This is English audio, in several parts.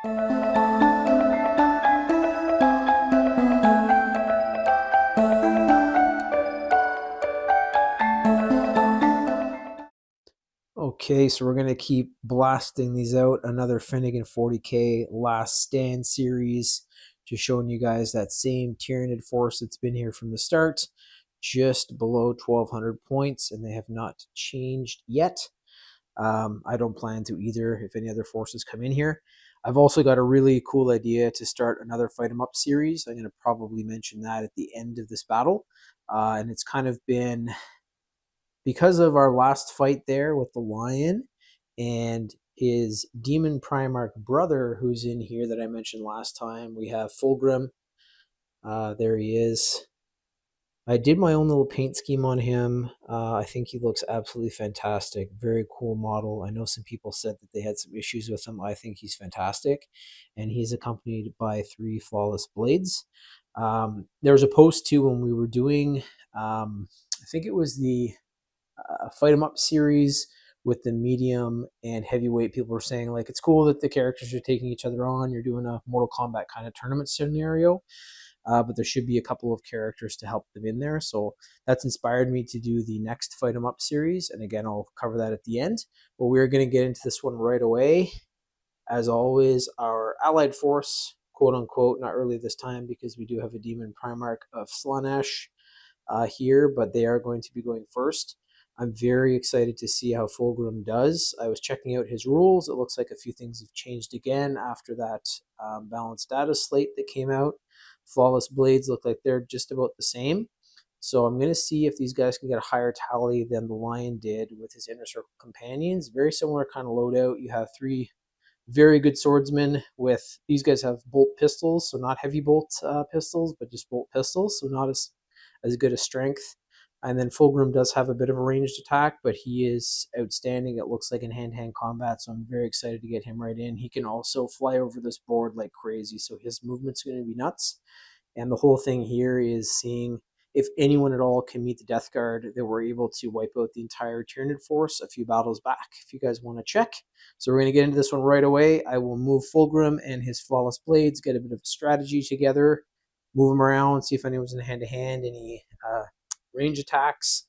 Okay, so we're going to keep blasting these out. Another Finnigan 40K Last Stand series. Just showing you guys that same Tyranid force that's been here from the start. Just below 1,200 points, and they have not changed yet. I don't plan to either if any other forces come in here. I've also got a really cool idea to start another Fight 'em Up series. I'm going to probably mention that at the end of this battle. And it's kind of been because of our last fight there with the lion and his demon primarch brother who's in here that I mentioned last time. We have Fulgrim. There he is. I did my own little paint scheme on him. I think he looks absolutely fantastic. Very cool model. I know some people said that they had some issues with him. I think he's fantastic. And he's accompanied by 3 flawless blades. There was a post too when we were doing, I think it was the Fight 'em Up series with the medium and heavyweight. People were saying like it's cool that the characters are taking each other on. You're doing a Mortal Kombat kind of tournament scenario, but there should be a couple of characters to help them in there. So that's inspired me to do the next Fight 'em Up series, and again I'll cover that at the end. But we're going to get into this one right away. As always, our allied force, quote unquote, not really this time because we do have a demon primarch of Slaanesh here, but they are going to be going first. I'm very excited to see how Fulgrim does. I was checking out his rules. It looks like a few things have changed again after that balanced data slate that came out. Flawless blades look like they're just about the same. So I'm going to see if these guys can get a higher tally than the Lion did with his Inner Circle companions. Very similar kind of loadout. You have 3 very good swordsmen with, these guys have bolt pistols, so not heavy bolt pistols, but just bolt pistols, so not as good a strength. And then Fulgrim does have a bit of a ranged attack, but he is outstanding, it looks like, in hand-to-hand combat, so I'm very excited to get him right in. He can also fly over this board like crazy, so his movement's going to be nuts. And the whole thing here is seeing if anyone at all can meet the Death Guard that were able to wipe out the entire Tyranid force a few battles back, if you guys want to check. So we're going to get into this one right away. I will move Fulgrim and his Flawless Blades, get a bit of a strategy together, move them around, see if anyone's in hand-to-hand, any range attacks,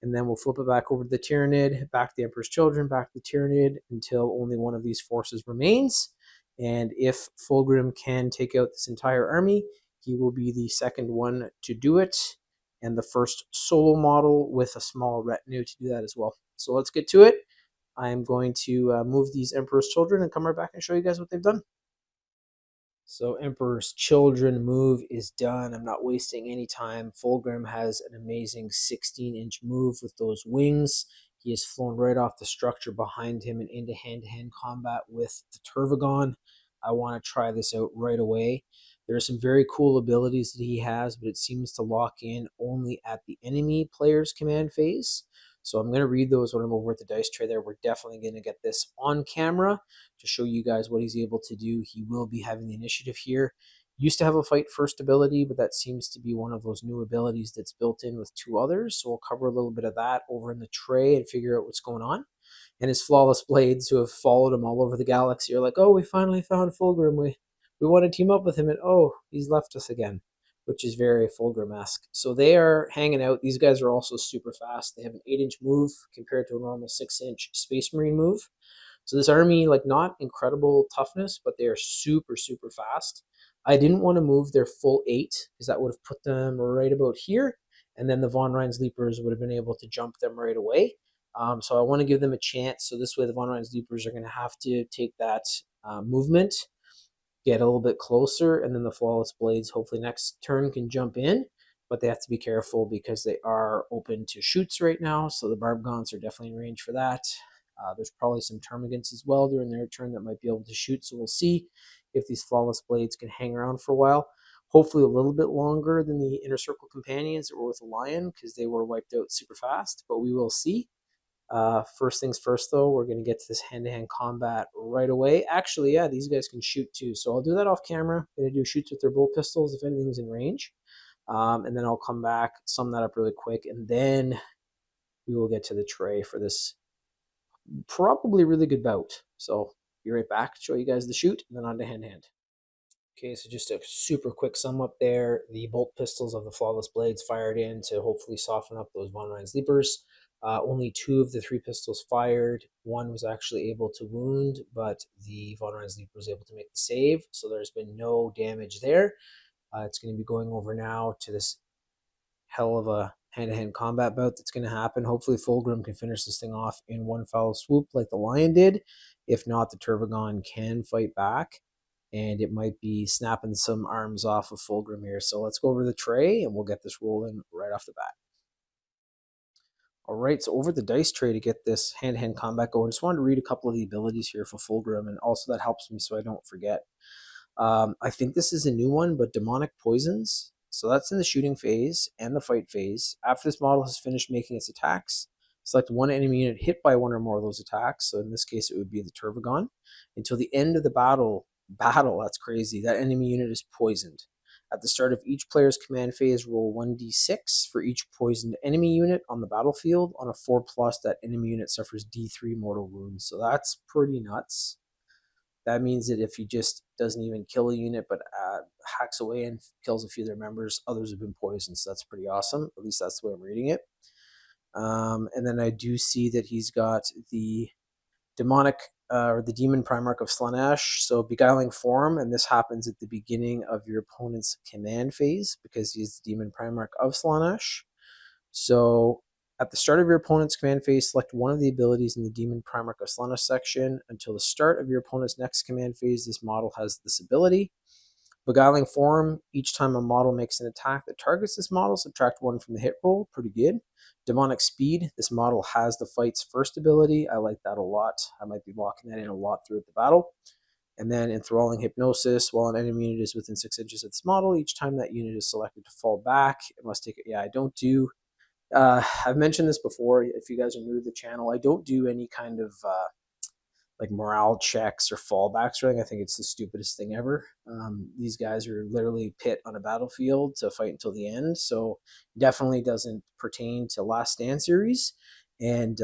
and then we'll flip it back over to the Tyranid, back to the Emperor's Children, back to the Tyranid until only one of these forces remains. And if Fulgrim can take out this entire army, he will be the second one to do it, and the first solo model with a small retinue to do that as well. So let's get to it. I'm going to move these Emperor's Children and come right back and show you guys what they've done. So Emperor's Children move is done. I'm not wasting any time. Fulgrim has an amazing 16-inch move with those wings. He has flown right off the structure behind him and into hand-to-hand combat with the Tervagon. I want to try this out right away. There are some very cool abilities that he has, but it seems to lock in only at the enemy player's command phase. So I'm going to read those when I'm over at the dice tray there. We're definitely going to get this on camera to show you guys what he's able to do. He will be having the initiative here. Used to have a fight first ability, but that seems to be one of those new abilities that's built in with 2 others. So we'll cover a little bit of that over in the tray and figure out what's going on. And his Flawless Blades, who have followed him all over the galaxy, are like, oh, we finally found Fulgrim. We want to team up with him, and oh, he's left us again, which is very Fulgrim-esque. So they are hanging out. These guys are also super fast. They have an 8-inch move compared to a normal 6-inch Space Marine move. So this army, like, not incredible toughness, but they are super, super fast. I didn't want to move their full 8 because that would have put them right about here, and then the Von Rein's Leapers would have been able to jump them right away. So I want to give them a chance. So this way the Von Rein's Leapers are going to have to take that movement, get a little bit closer, and then the Flawless Blades hopefully next turn can jump in, but they have to be careful because they are open to shoots right now, so the Barb Gaunts are definitely in range for that. There's probably some Termagants as well during their turn that might be able to shoot, so we'll see if these Flawless Blades can hang around for a while. Hopefully a little bit longer than the Inner Circle companions that were with the Lion, because they were wiped out super fast, but we will see. First things first, though, we're going to get to this hand-to-hand combat right away. Actually, yeah, these guys can shoot too, so I'll do that off camera. I'm going to do shoots with their bolt pistols if anything's in range, and then I'll come back, sum that up really quick, and then we will get to the tray for this probably really good bout. So be right back to show you guys the shoot, and then on to hand-to-hand. Okay, so just a super quick sum up there. The bolt pistols of the Flawless Blades fired in to hopefully soften up those Von Rhein's Leapers. Only 2 of the 3 pistols fired. 1 was actually able to wound, but the Von Rhein's Leaper was able to make the save, so there's been no damage there. It's going to be going over now to this hell of a hand-to-hand combat bout that's going to happen. Hopefully Fulgrim can finish this thing off in one foul swoop like the Lion did. If not, the Turvagon can fight back, and it might be snapping some arms off of Fulgrim here. So let's go over the tray, and we'll get this rolling right off the bat. All right, so over the dice tray to get this hand-to-hand combat going, just wanted to read a couple of the abilities here for Fulgrim, and also that helps me so I don't forget. I think this is a new one, but Demonic Poisons. So that's in the shooting phase and the fight phase. After this model has finished making its attacks, select one enemy unit hit by one or more of those attacks. So in this case, it would be the Turvagon. Until the end of the battle, that's crazy. That enemy unit is poisoned. At the start of each player's command phase, roll 1d6 for each poisoned enemy unit on the battlefield. On a 4+, that enemy unit suffers d3 mortal wounds. So that's pretty nuts. That means that if he just doesn't even kill a unit, but hacks away and kills a few of their members, others have been poisoned. So that's pretty awesome. At least that's the way I'm reading it. And then I do see that he's got the demonic or the demon Primarch of Slaanesh. So Beguiling Form, and this happens at the beginning of your opponent's command phase because he's the demon Primarch of Slaanesh. So at the start of your opponent's command phase, select one of the abilities in the Demon Primarch of Slaanesh section. Until the start of your opponent's next command phase, this model has this ability. Beguiling Form, each time a model makes an attack that targets this model, subtract 1 from the hit roll. Pretty good. Demonic Speed, this model has the fight's first ability. I like that a lot. I might be locking that in a lot throughout the battle. And then Enthralling Hypnosis, while an enemy unit is within 6 inches of this model, each time that unit is selected to fall back, it must take it. Yeah, I don't do... I've mentioned this before. If you guys are new to the channel, I don't do any kind of like morale checks or fallbacks or anything. I think it's the stupidest thing ever. These guys are literally pit on a battlefield to fight until the end, so definitely doesn't pertain to Last Stand series, and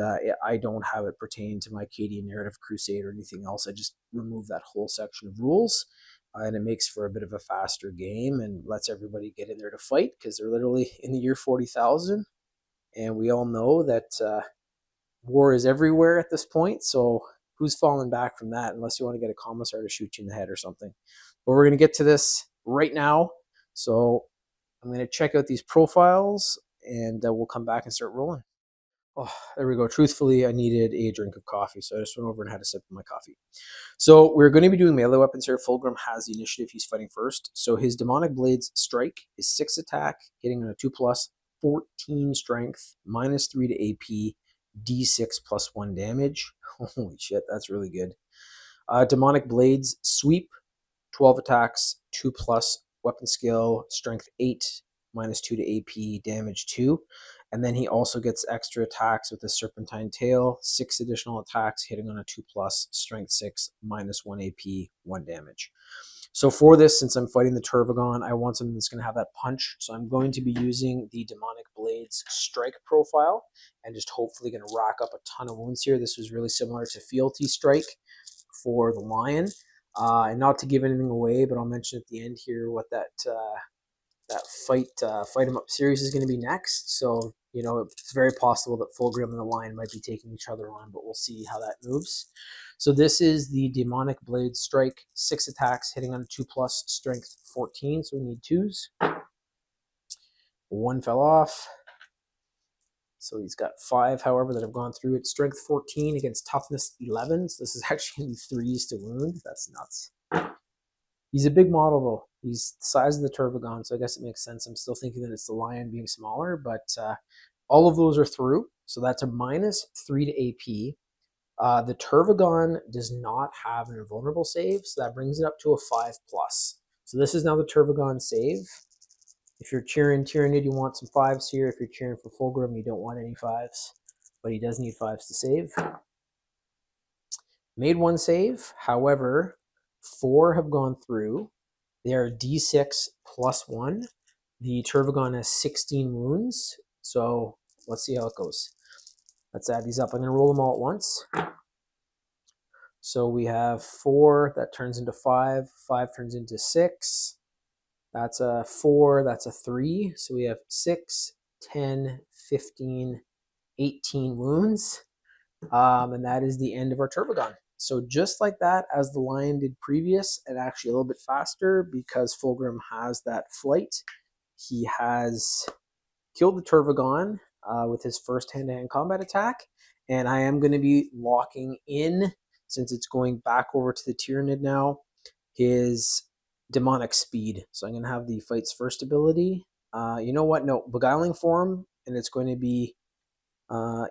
I don't have it pertain to my Cadian Narrative Crusade or anything else. I just remove that whole section of rules. And it makes for a bit of a faster game and lets everybody get in there to fight because they're literally in the year 40,000. And we all know that war is everywhere at this point, so who's falling back from that unless you want to get a commissar to shoot you in the head or something. But we're going to get to this right now, so I'm going to check out these profiles, and we'll come back and start rolling. Oh, there we go. Truthfully, I needed a drink of coffee, so I just went over and had a sip of my coffee. So we're going to be doing melee weapons here. Fulgrim has the initiative. He's fighting first. So his Demonic Blades Strike is 6 attack, hitting on a 2+, 14 strength, -3 to AP, D6 +1 damage. Holy shit, that's really good. Demonic Blades Sweep, 12 attacks, 2+ weapon skill, strength 8, -2 to AP, damage 2. And then he also gets extra attacks with the Serpentine Tail, 6 additional attacks, hitting on a 2+, strength 6, -1 AP, 1 damage. So for this, since I'm fighting the Turvagon, I want something that's going to have that punch. So I'm going to be using the Demonic Blades Strike profile and just hopefully going to rack up a ton of wounds here. This was really similar to Fealty Strike for the Lion. And not to give anything away, but I'll mention at the end here what that fight 'em up series is going to be next. So, you know, it's very possible that Fulgrim and the Lion might be taking each other on, but we'll see how that moves. So this is the Demonic Blade Strike, 6 attacks, hitting on a 2+, strength 14, so we need 2s. 1 fell off. So he's got 5, however, that have gone through it. Strength 14 against toughness 11, so this is actually going to be 3s to wound. That's nuts. He's a big model, though. He's the size of the Turvagon, so I guess it makes sense. I'm still thinking that it's the Lion being smaller, but all of those are through. So that's a -3 to AP. The Turvagon does not have an invulnerable save, so that brings it up to a 5+. So this is now the Turvagon save. If you're cheering Tyranid, you want some 5s here. If you're cheering for Fulgrim, you don't want any 5s, but he does need 5s to save. Made 1 save, however, 4 have gone through. They are D6 +1. The Turvagon has 16 wounds, so let's see how it goes. Let's add these up. I'm going to roll them all at once. So we have 4, that turns into 5, 5 turns into 6. That's a 4, that's a 3. So we have 6, 10, 15, 18 wounds. And that is the end of our Turbogon. So just like that, as the Lion did previous, and actually a little bit faster because Fulgrim has that flight, he has killed the Turbogon with his first hand-to-hand combat attack. And I am going to be locking in, since it's going back over to the Tyranid now, his demonic speed. So I'm going to have the fight's first ability. You know what? No, Beguiling Form, and it's going to be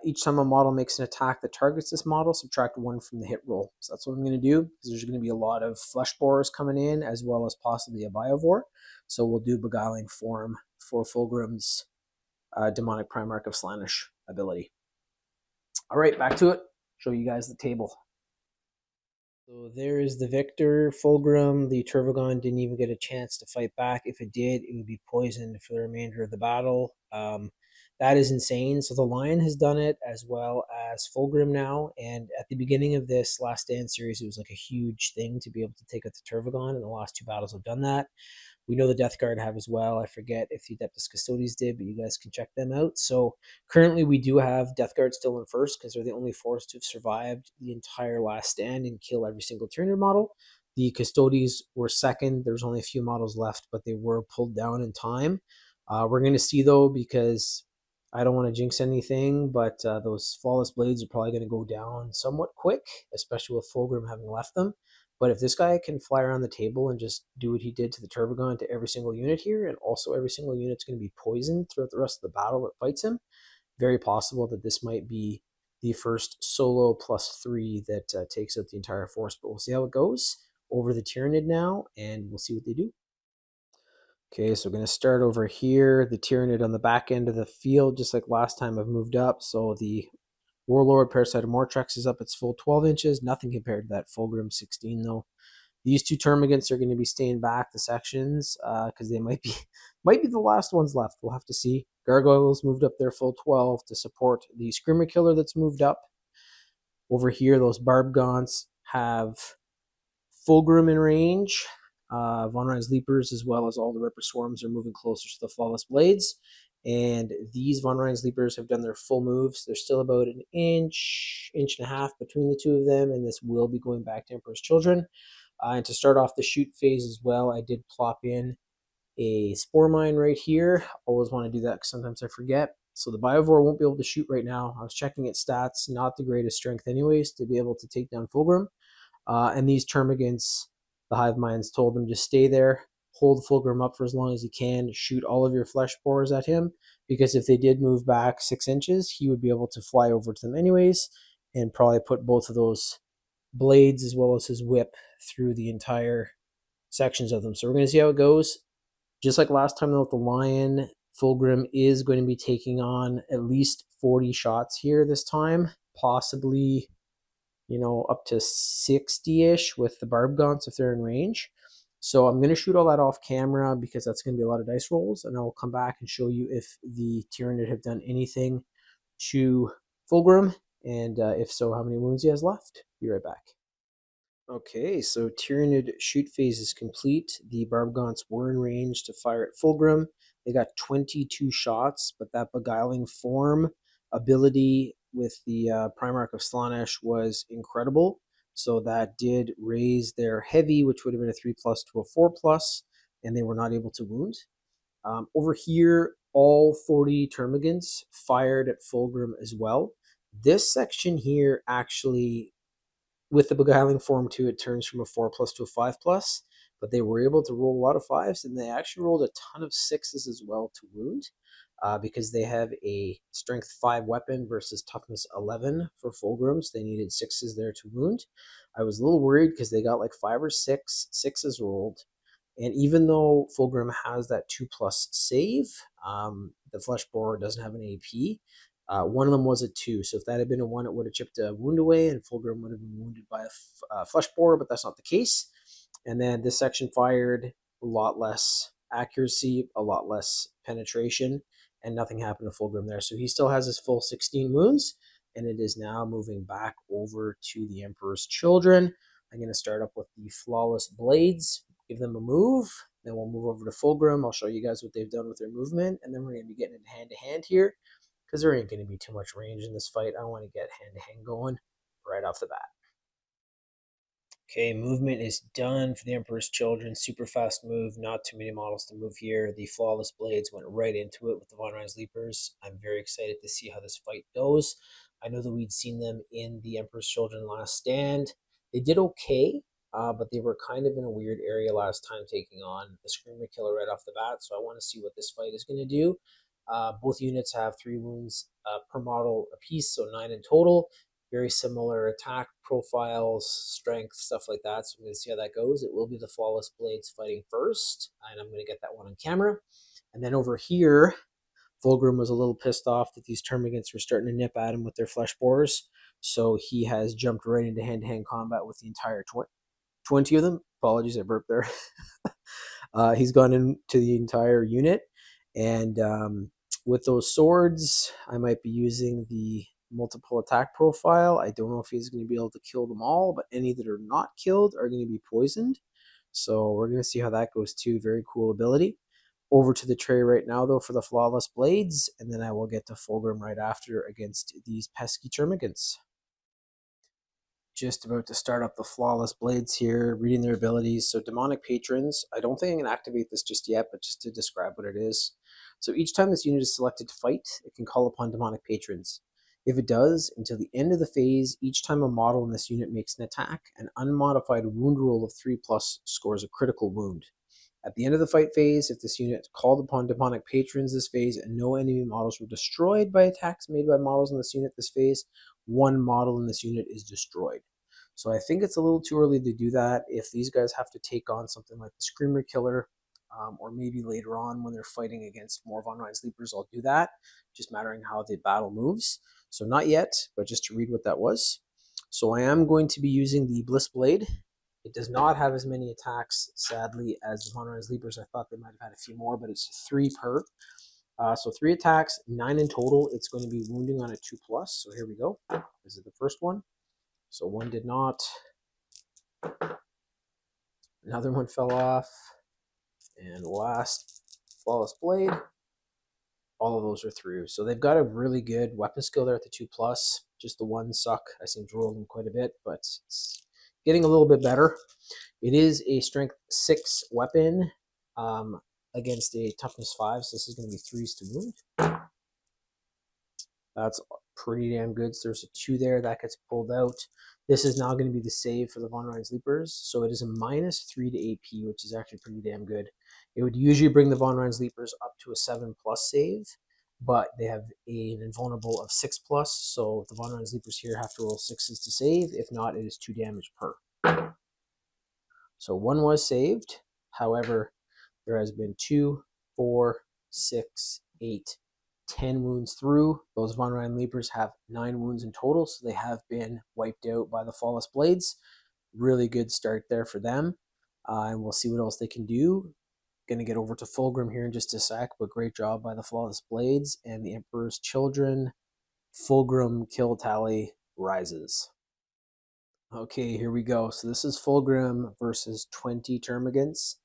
each time a model makes an attack that targets this model, subtract 1 from the hit roll. So that's what I'm going to do, because there's going to be a lot of flesh borers coming in, as well as possibly a biovore. So we'll do Beguiling Form for Fulgrim's demonic Primarch of Slaanesh ability. All right, back to it. Show you guys the table. So there is the victor, Fulgrim. The Turbogon didn't even get a chance to fight back. If it did, it would be poisoned for the remainder of the battle. That is insane. So the Lion has done it, as well as Fulgrim now. And at the beginning of this Last Stand series, it was like a huge thing to be able to take out the Turbogon, and the last 2 battles have done that. We know the Death Guard have as well. I forget if the Adeptus Custodes did, but you guys can check them out. So currently we do have Death Guard still in first, because they're the only force to have survived the entire Last Stand and kill every single Tyranid model. The Custodes were second. There's only a few models left, but they were pulled down in time. We're going to see, though, because I don't want to jinx anything, but those Flawless Blades are probably going to go down somewhat quick, especially with Fulgrim having left them. But if this guy can fly around the table and just do what he did to the Turbogon to every single unit here, and also every single unit's going to be poisoned throughout the rest of the battle that fights him, very possible that this might be the first solo +3 that takes out the entire force. But we'll see how it goes. Over the Tyranid now, and we'll see what they do. Okay, so we're going to start over here. The Tyranid on the back end of the field, just like last time I've moved up. So the Warlord Parasite of Mortrex is up its full 12 inches. Nothing compared to that Fulgrim 16, though. These 2 Termagants are going to be staying back the sections because they might be the last ones left. We'll have to see. Gargoyles moved up their full 12 to support the Screamer Killer that's moved up. Over here, those Barb Gaunts have Fulgrim in range. Von Ryan's Leapers, as well as all the Ripper Swarms, are moving closer to the Flawless Blades. And these Von Ryan's Leapers have done their full moves. There's still about an inch and a half between the 2 of them, and this will be going back to Emperor's Children. And to start off the shoot phase as well, I did plop in a Spore Mine right here. Always want to do that because sometimes I forget. So the Biovore won't be able to shoot right now. I was checking its stats, not the greatest strength anyways, to be able to take down Fulgrim. And these Termagants, the Hive Minds told them to stay there, hold Fulgrim up for as long as you can, shoot all of your flesh borers at him, because if they did move back 6 inches, he would be able to fly over to them anyways, and probably put both of those blades as well as his whip through the entire sections of them. So we're going to see how it goes. Just like last time with the Lion, Fulgrim is going to be taking on at least 40 shots here this time, possibly, you know, up to 60-ish with the Barb Gaunts if they're in range. So I'm going to shoot all that off camera because that's going to be a lot of dice rolls, and I'll come back and show you if the Tyranid have done anything to Fulgrim, and if so, how many wounds he has left. Be right back. Okay, so Tyranid shoot phase is complete. The Barb Gaunts were in range to fire at Fulgrim. They got 22 shots, but that Beguiling Form ability with the Primarch of Slaanesh was incredible. So that did raise their heavy, which would have been a 3+ to a 4+, and they were not able to wound. Over here, all 40 Termagants fired at Fulgrim as well. This section here actually, with the Beguiling Form too, it turns from a 4+ to a 5+, but they were able to roll a lot of 5s, and they actually rolled a ton of 6s as well to wound, because they have a strength 5 weapon versus toughness 11 for Fulgrims. They needed 6s there to wound. I was a little worried because they got like 5 or 6 6s rolled, and even though Fulgrim has that 2+ save, the Flesh Borer doesn't have an AP. One of them was a 2, so if that had been a 1, it would have chipped a wound away, and Fulgrim would have been wounded by a Flesh Borer, but that's not the case. And then this section fired a lot less accuracy, a lot less penetration, and nothing happened to Fulgrim there. So he still has his full 16 wounds, and it is now moving back over to the Emperor's Children. I'm going to start up with the Flawless Blades, give them a move, then we'll move over to Fulgrim. I'll show you guys what they've done with their movement, and then we're going to be getting into hand-to-hand here, because there ain't going to be too much range in this fight. I want to get hand-to-hand going right off the bat. Okay, movement is done for the Emperor's Children. Super fast move, not too many models to move here. The Flawless Blades went right into it with the Von Rein's Leapers. I'm very excited to see how this fight goes. I know that we'd seen them in the Emperor's Children last stand. They did okay, but they were kind of in a weird area last time, taking on the Screamer Killer right off the bat, so I want to see what this fight is going to do. Both units have 3 wounds per model apiece, so 9 in total. Very similar attack profiles, strength, stuff like that. So I'm going to see how that goes. It will be the Flawless Blades fighting first, and I'm going to get that one on camera. And then over here, Fulgrim was a little pissed off that these termagants were starting to nip at him with their flesh borers. So he has jumped right into hand-to-hand combat with the entire 20 of them. Apologies, I burped there. He's gone into the entire unit. And with those swords, I might be using the multiple attack profile. I don't know if he's going to be able to kill them all, but any that are not killed are going to be poisoned. So we're going to see how that goes too. Very cool ability. Over to the tray right now, though, for the Flawless Blades, and then I will get to Fulgrim right after against these pesky termagants. Just about to start up the Flawless Blades here, reading their abilities. So Demonic Patrons, I don't think I can activate this just yet, but just to describe what it is. So each time this unit is selected to fight, it can call upon Demonic Patrons. If it does, until the end of the phase, each time a model in this unit makes an attack, an unmodified wound roll of 3+ scores a critical wound. At the end of the fight phase, if this unit called upon Demonic Patrons this phase and no enemy models were destroyed by attacks made by models in this unit this phase, 1 model in this unit is destroyed. So I think it's a little too early to do that. If these guys have to take on something like the Screamer Killer, or maybe later on when they're fighting against more Von Rein's Leapers, I'll do that, just mattering how the battle moves. So not yet, but just to read what that was. So I am going to be using the Bliss Blade. It does not have as many attacks, sadly, as the Von Rein's Leapers. I thought they might have had a few more, but it's 3 per. So 3 attacks, 9 in total. It's going to be wounding on a 2+. So here we go. This is the first one. So 1 did not. Another one fell off. And last, Flawless Blade. All of those are through. So they've got a really good weapon skill there at the 2+. Just the 1s suck. I seem to roll them quite a bit, but it's getting a little bit better. It is a strength 6 weapon against a toughness 5, so this is going to be 3s to wound. That's pretty damn good. So there's a 2 there that gets pulled out. This is now going to be the save for the Von Rein's Leapers. So it is a -3 to AP, which is actually pretty damn good. It would usually bring the Von Rein's Leapers up to a 7+ save, but they have an invulnerable of 6+. So the Von Rein's Leapers here have to roll 6s to save. If not, it is 2 damage per. So 1 was saved. However, there has been 2, 4, 6, 8, 10 wounds through. Those Von Rein Leapers have 9 wounds in total, so they have been wiped out by the Flawless Blades. Really good start there for them. And we'll see what else they can do. Going to get over to Fulgrim here in just a sec, but great job by the Flawless Blades and the Emperor's Children. Fulgrim kill tally rises. Okay, here we go. So this is Fulgrim versus 20 termagants.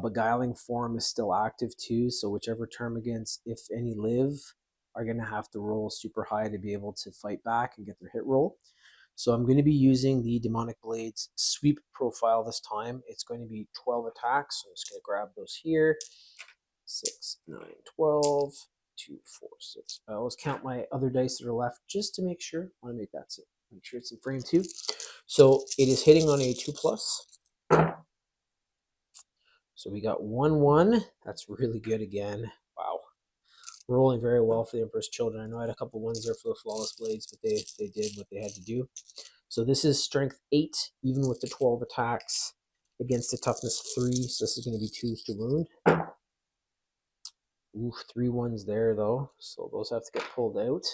Beguiling form is still active too, so whichever termagants, if any, live, are going to have to roll super high to be able to fight back and get their hit roll. So I'm going to be using the Demonic Blades sweep profile this time. It's going to be 12 attacks, so I'm just going to grab those here. 6, 9, 12, 2, 4, 6. I always count my other dice that are left just to make sure. I want to make that so. Make sure it's in frame 2. So it is hitting on a 2+. So we got 1, 1. That's really good again. Wow. Rolling very well for the Emperor's Children. I know I had a couple ones there for the Flawless Blades, but they did what they had to do. So this is strength 8, even with the 12 attacks against a toughness 3. So this is going to be 2s to wound. Ooh, 3 1s there though. So those have to get pulled out.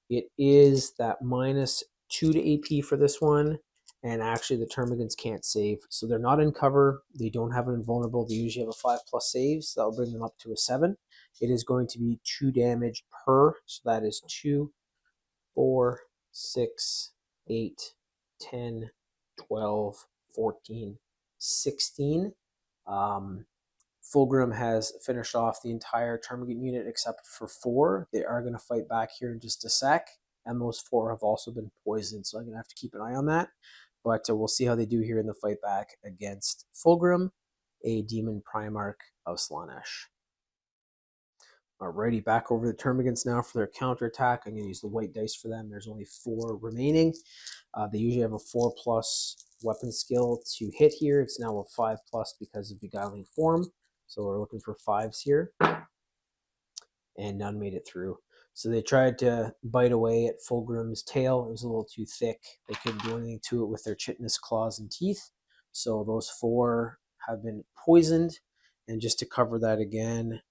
It is that -2 to AP for this one. And actually the termagants can't save. So they're not in cover. They don't have an invulnerable. They usually have a 5+ save. So that'll bring them up to a 7. It is going to be 2 damage per. So that is 2, 4, 6, 8, 10, 12, 14, 16. Fulgrim has finished off the entire Termagant unit except for 4. They are going to fight back here in just a sec, and those 4 have also been poisoned, so I'm going to have to keep an eye on that. But we'll see how they do here in the fight back against Fulgrim, a Demon Primarch of Slaanesh. Alrighty, back over the Termagants now for their counterattack. I'm going to use the white dice for them. There's only 4 remaining. They usually have a 4+ weapon skill to hit here. It's now a 5+ because of Beguiling Form. So we're looking for 5s here. And none made it through. So they tried to bite away at Fulgrim's tail. It was a little too thick. They couldn't do anything to it with their chitinous claws and teeth. So those 4 have been poisoned. And just to cover that again,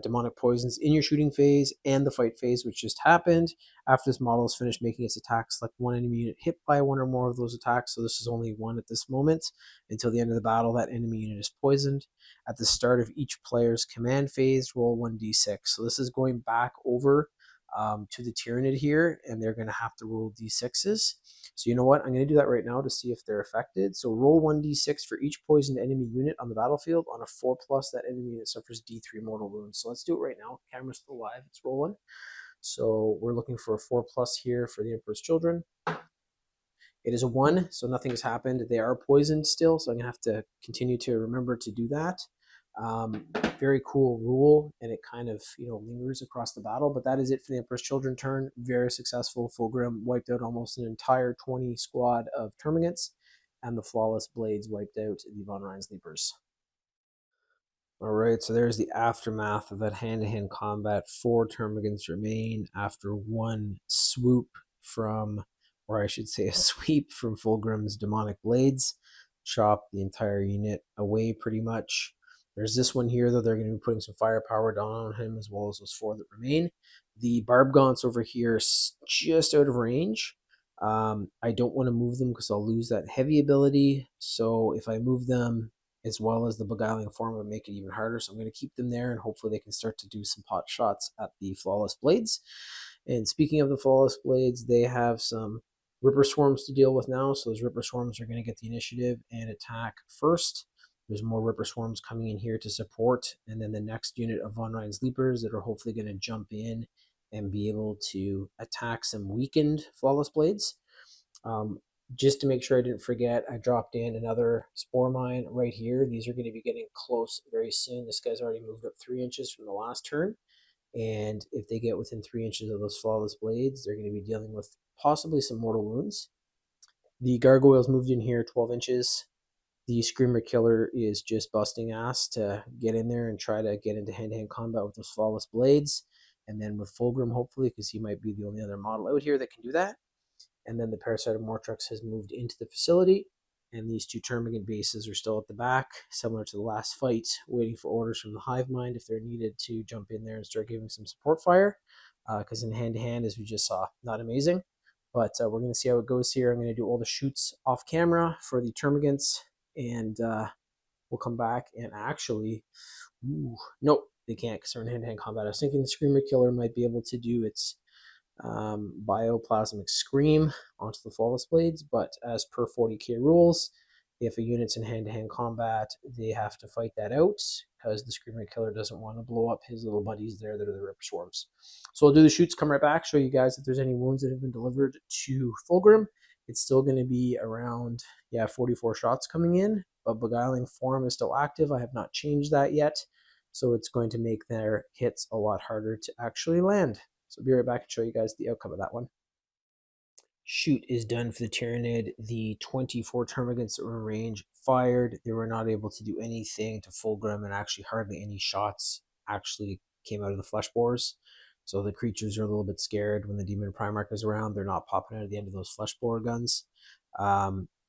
demonic poisons in your shooting phase and the fight phase, which just happened. After this model is finished making its attacks, select one enemy unit hit by 1 or more of those attacks. So this is only 1 at this moment. Until the end of the battle, that enemy unit is poisoned. At the start of each player's command phase, roll 1d6. So this is going back over to the Tyranid here, and they're going to have to roll d6s. So you know what? I'm going to do that right now to see if they're affected. So roll 1d6 for each poisoned enemy unit on the battlefield. On a 4+, that enemy unit suffers d3 mortal wounds. So let's do it right now. Camera's still live. It's rolling. So we're looking for a 4+ here for the Emperor's Children. It is a 1, so nothing has happened. They are poisoned still, so I'm going to have to continue to remember to do that. Very cool rule, and it kind of lingers across the battle, but that is it for the Emperor's Children turn. Very successful. Fulgrim wiped out almost an entire 20 squad of Termagants, and the Flawless Blades wiped out the Von Rhein's Leapers. Alright, so there's the aftermath of that hand-to-hand combat. 4 Termagants remain after 1 swoop from, or I should say a sweep from Fulgrim's Demonic Blades. Chop the entire unit away pretty much. There's this one here, though. They're going to be putting some firepower down on him, as well as those 4 that remain. The Barb Gaunts over here is just out of range. I don't want to move them because I'll lose that heavy ability. So if I move them, as well as the Beguiling Form, would make it even harder. So I'm going to keep them there, and hopefully they can start to do some pot shots at the Flawless Blades. And speaking of the Flawless Blades, they have some Ripper Swarms to deal with now. So those Ripper Swarms are going to get the initiative and attack first. There's more Ripper Swarms coming in here to support. And then the next unit of Von Rhein's Leapers that are hopefully going to jump in and be able to attack some weakened Flawless Blades. Just to make sure I didn't forget, I dropped in another Spore Mine right here. These are going to be getting close very soon. This guy's already moved up 3 inches from the last turn. And if they get within 3 inches of those Flawless Blades, they're going to be dealing with possibly some mortal wounds. The Gargoyles moved in here 12 inches. The Screamer Killer is just busting ass to get in there and try to get into hand-to-hand combat with those Flawless Blades. And then with Fulgrim, hopefully, because he might be the only other model out here that can do that. And then the Parasite of Mortrux has moved into the facility, and these 2 Termagant bases are still at the back, similar to the last fight, waiting for orders from the Hive Mind if they're needed to jump in there and start giving some support fire, because in hand-to-hand, as we just saw, not amazing. But we're going to see how it goes here. I'm going to do all the shoots off camera for the Termagants, and we'll come back and actually... nope, they can't because they're in hand-to-hand combat. I was thinking the Screamer Killer might be able to do its bioplasmic scream onto the Flawless Blades, but as per 40k rules, if a unit's in hand-to-hand combat, they have to fight that out because the Screamer Killer doesn't want to blow up his little buddies there that are the Ripper Swarms. So I'll do the shoots, come right back, show you guys if there's any wounds that have been delivered to Fulgrim. It's still going to be around 44 shots coming in, but Beguiling Form is still active. I have not changed that yet, so it's going to make their hits a lot harder to actually land. So I'll be right back and show you guys the outcome of that one. Shoot is done for the Tyranid. The 24 Termagants that were in range fired. They were not able to do anything to Fulgrim, and actually hardly any shots actually came out of the flesh bores. So the creatures are a little bit scared when the Demon Primarch is around. They're not popping out at the end of those flesh bore guns.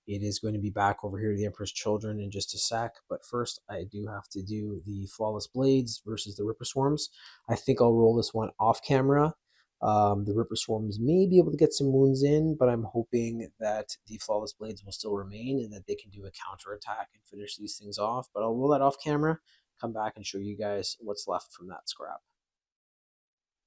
It is going to be back over here to the Emperor's Children in just a sec, but first I do have to do the Flawless Blades versus the Ripper Swarms. I think I'll roll this one off camera. The Ripper Swarms may be able to get some wounds in, but I'm hoping that the Flawless Blades will still remain and that they can do a counterattack and finish these things off. But I'll roll that off camera, come back and show you guys what's left from that scrap.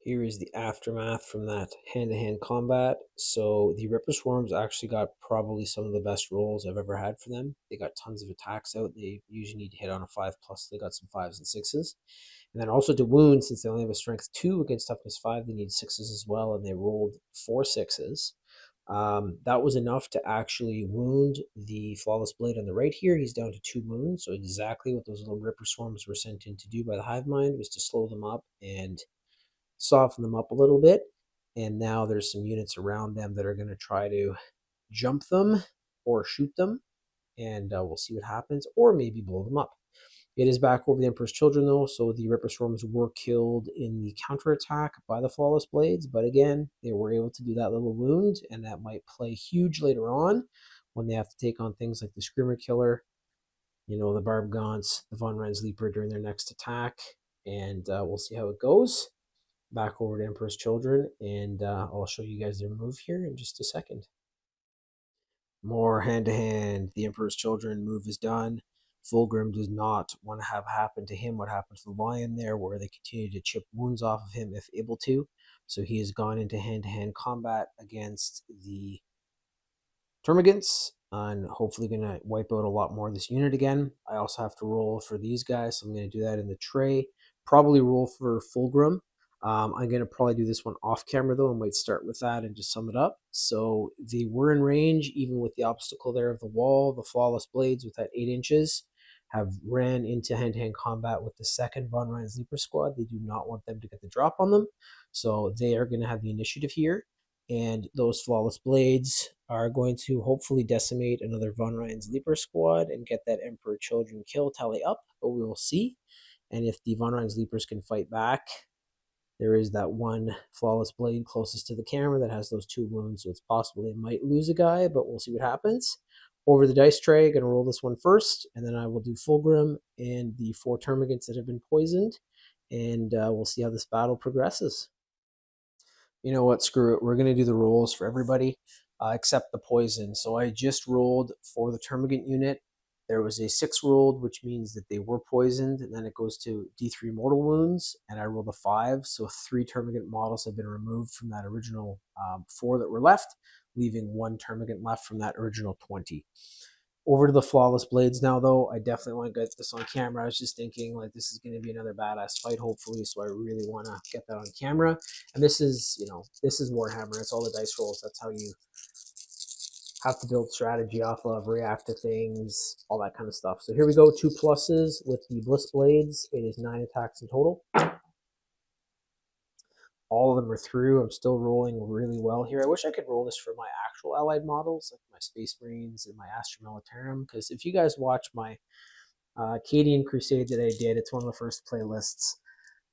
Here is the aftermath from that hand-to-hand combat. So the Ripper Swarms actually got probably some of the best rolls I've ever had for them. They got tons of attacks out. They usually need to hit on a 5+. They got some 5s and 6s. And then also to wound, since they only have a strength 2 against toughness 5, they need 6s as well, and they rolled 4 6s. That was enough to actually wound the Flawless Blade on the right here. He's down to 2 wounds, so exactly what those little Ripper Swarms were sent in to do by the Hive Mind was to slow them up and soften them up a little bit. And now there's some units around them that are going to try to jump them or shoot them, and we'll see what happens, or maybe blow them up. It is back over the Emperor's Children, though, so the Ripper Swarms were killed in the counterattack by the Flawless Blades, but again, they were able to do that little wound, and that might play huge later on when they have to take on things like the Screamer Killer, you know, the Barb Gaunts, the Von Ren's Leaper during their next attack, and we'll see how it goes. Back over to Emperor's Children, and I'll show you guys their move here in just a second. More hand-to-hand. The Emperor's Children move is done. Fulgrim does not want to have happen to him what happened to the Lion there, where they continue to chip wounds off of him if able to. So he has gone into hand-to-hand combat against the Termagants, and hopefully going to wipe out a lot more of this unit again. I also have to roll for these guys, so I'm going to do that in the tray. Probably roll for Fulgrim. I'm going to probably do this one off camera, though. I might start with that and just sum it up. So they were in range, even with the obstacle there of the wall. The Flawless Blades with that 8 inches have ran into hand-to-hand combat with the second Von Ryan's Leaper squad. They do not want them to get the drop on them. So they are going to have the initiative here. And those Flawless Blades are going to hopefully decimate another Von Ryan's Leaper squad and get that Emperor Children kill tally up, but we will see. And if the Von Ryan's Leapers can fight back, there is that one Flawless Blade closest to the camera that has those 2 wounds, so it's possible they might lose a guy, but we'll see what happens. Over the dice tray, going to roll this one first, and then I will do Fulgrim and the 4 Termagants that have been poisoned, and we'll see how this battle progresses. You know what, screw it. We're going to do the rolls for everybody except the poison. So I just rolled for the Termagant unit. There was a 6 rolled, which means that they were poisoned, and then it goes to D3 mortal wounds, and I rolled a 5. So 3 Termagant models have been removed from that original 4 that were left, leaving 1 Termagant left from that original 20. Over to the Flawless Blades now, though. I definitely want to get this on camera. I was just thinking, like, this is going to be another badass fight, hopefully, so I really want to get that on camera. And this is, you know, this is Warhammer. It's all the dice rolls. That's how you have to build strategy off of, react to things, all that kind of stuff. So here we go, 2 pluses with the Bliss Blades. It is 9 attacks in total. All of them are through. I'm still rolling really well here. I wish I could roll this for my actual allied models, like my Space Marines and my Astra Militarum, because if you guys watch my Acadian Crusade that I did, it's one of the first playlists.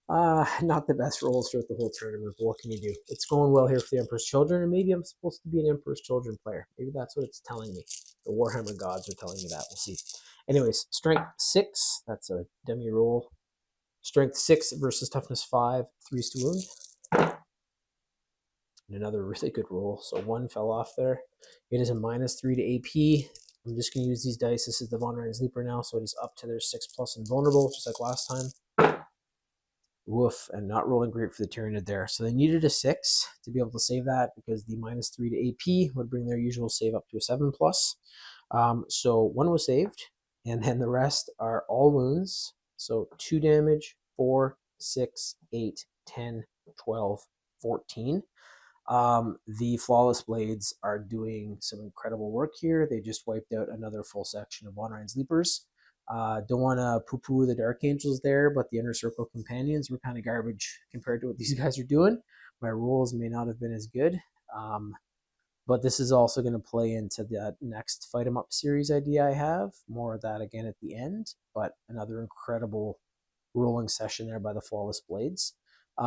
Not the best rolls throughout the whole tournament, but what can you do? It's going well here for the Emperor's Children, and maybe I'm supposed to be an Emperor's Children player. Maybe that's what it's telling me. The Warhammer gods are telling me that. We'll see. Anyways, Strength 6. That's a dummy roll. Strength 6 versus Toughness 5. 3s to wound. And another really good roll. So 1 fell off there. It is a -3 to AP. I'm just going to use these dice. This is the Von Ryan's Leaper now, so it is up to their 6+ invulnerable, just like last time. Woof, and not rolling great for the Tyranid there. So they needed a 6 to be able to save that, because the -3 to AP would bring their usual save up to a 7+. So 1 was saved, and then the rest are all wounds. So 2 damage, 4, 6, 8, 10, 12, 14. The Flawless Blades are doing some incredible work here. They just wiped out another full section of Von Ryan's Leapers. Don't want to poo-poo the Dark Angels there, but the Inner Circle Companions were kind of garbage compared to what these guys are doing. My rolls may not have been as good, but this is also going to play into the next Fight 'em Up series idea I have. More of that again at the end, but another incredible rolling session there by the Flawless Blades.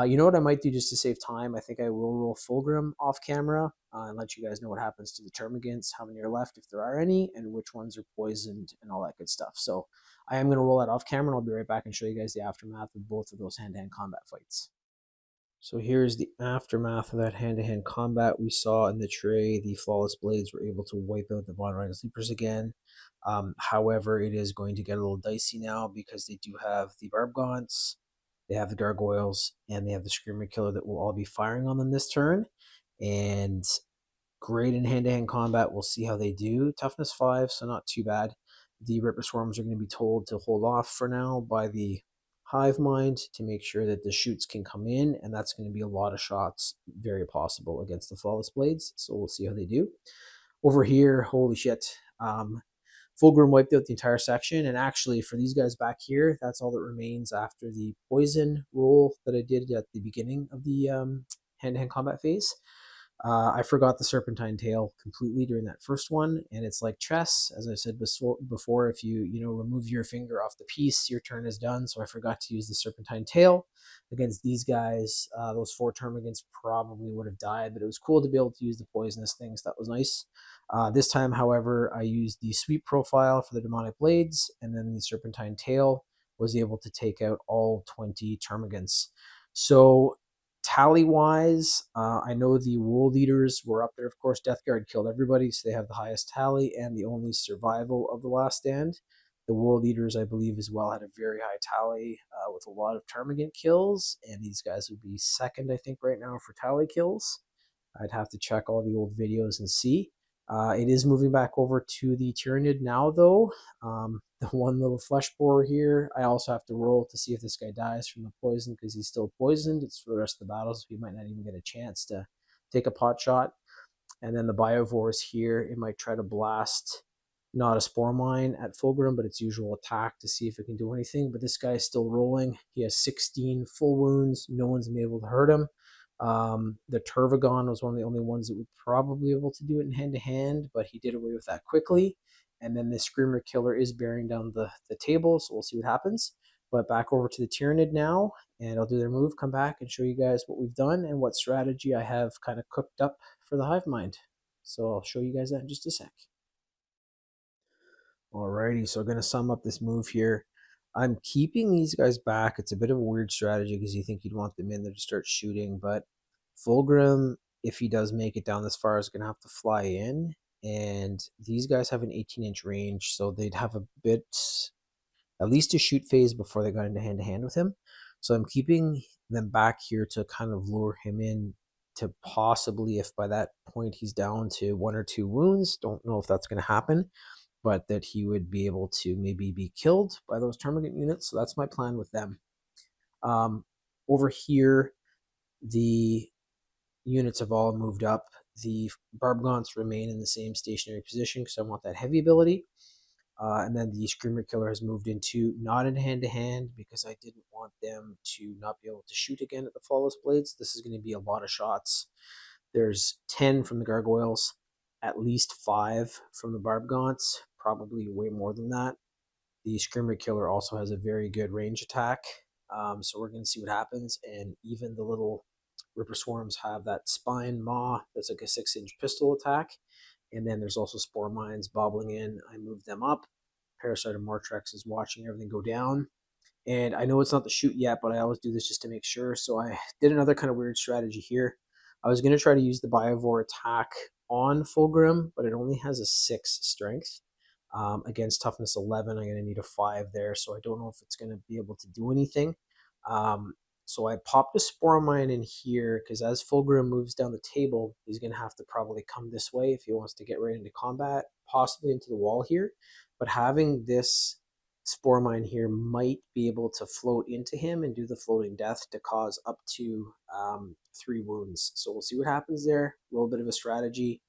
You know what I might do just to save time? I think I will roll Fulgrim off camera and let you guys know what happens to the Termagants, how many are left, if there are any, and which ones are poisoned and all that good stuff. So I am going to roll that off camera, and I'll be right back and show you guys the aftermath of both of those hand-to-hand combat fights. So here's the aftermath of that hand-to-hand combat. We saw in the tray the Flawless Blades were able to wipe out the Von Ryan's Leapers again. However, it is going to get a little dicey now because they do have the Barb Gaunts, They have the gargoyles and they have the Screamer Killer that will all be firing on them this turn. And great in hand-to-hand combat. We'll see how they do. Toughness 5, so not too bad. The Ripper Swarms are going to be told to hold off for now by the Hive Mind to make sure that the shoots can come in, and that's going to be a lot of shots, very possible, against the Flawless Blades, so we'll see how they do. Over here, holy shit, Fulgrim wiped out the entire section, and actually for these guys back here, that's all that remains after the poison roll that I did at the beginning of the hand-to-hand combat phase. I forgot the Serpentine Tail completely during that first one, and it's like chess, as I said before. If you remove your finger off the piece, your turn is done. So I forgot to use the Serpentine Tail against these guys. Those 4 termagants probably would have died, but it was cool to be able to use the poisonous things. That was nice. This time, however, I used the Sweep Profile for the Demonic Blades, and then the Serpentine Tail was able to take out all 20 termagants. So tally-wise, I know the world leaders were up there. Of course, Death Guard killed everybody, so they have the highest tally and the only survival of the last stand. The world leaders, I believe, as well had a very high tally with a lot of Termagant kills, and these guys would be second, I think, right now for tally kills. I'd have to check all the old videos and see. It is moving back over to the Tyranid now, though. The one little flesh borer here, I also have to roll to see if this guy dies from the poison because he's still poisoned. It's for the rest of the battles. We might not even get a chance to take a pot shot. And then the Biovores here, it might try to blast not a Spore Mine at Fulgrim, but its usual attack to see if it can do anything. But this guy is still rolling. He has 16 full wounds. No one's been able to hurt him. The Turvagon was one of the only ones that would probably be able to do it in hand-to-hand, but he did away with that quickly. And then the Screamer Killer is bearing down the table, so we'll see what happens. But back over to the Tyranid now, and I'll do their move, come back and show you guys what we've done and what strategy I have kind of cooked up for the Hive Mind. So I'll show you guys that in just a sec. Alrighty, so I'm going to sum up this move here. I'm keeping these guys back. It's a bit of a weird strategy because you think you'd want them in there to start shooting, but Fulgrim, if he does make it down this far, is going to have to fly in, and these guys have an 18-inch range, so they'd have a bit, at least a shoot phase before they got into hand-to-hand with him. So I'm keeping them back here to kind of lure him in to possibly, if by that point he's down to 1 or 2 wounds, don't know if that's going to happen, but that he would be able to maybe be killed by those Termagant units. So that's my plan with them. Over here, the units have all moved up. The Barbgaunts remain in the same stationary position because I want that heavy ability. And then the Screamer Killer has moved into not in hand-to-hand because I didn't want them to not be able to shoot again at the Flawless Blades. This is going to be a lot of shots. There's 10 from the Gargoyles, at least 5 from the Barbgaunts, probably way more than that. The Screamer Killer also has a very good range attack, so we're going to see what happens. And even the little Ripper Swarms have that Spine Maw that's like a 6-inch pistol attack. And then there's also Spore Mines bobbling in. I moved them up. Parasite of Mortrex is watching everything go down. And I know it's not the shoot yet, but I always do this just to make sure. So I did another kind of weird strategy here. I was going to try to use the Biovore attack on Fulgrim, but it only has a 6 strength. Against toughness 11, I'm going to need a 5 there, so I don't know if it's going to be able to do anything. So I popped a Spore Mine in here, because as Fulgrim moves down the table, he's going to have to probably come this way if he wants to get right into combat, possibly into the wall here. But having this Spore Mine here might be able to float into him and do the floating death to cause up to 3 wounds. So we'll see what happens there. A little bit of a strategy.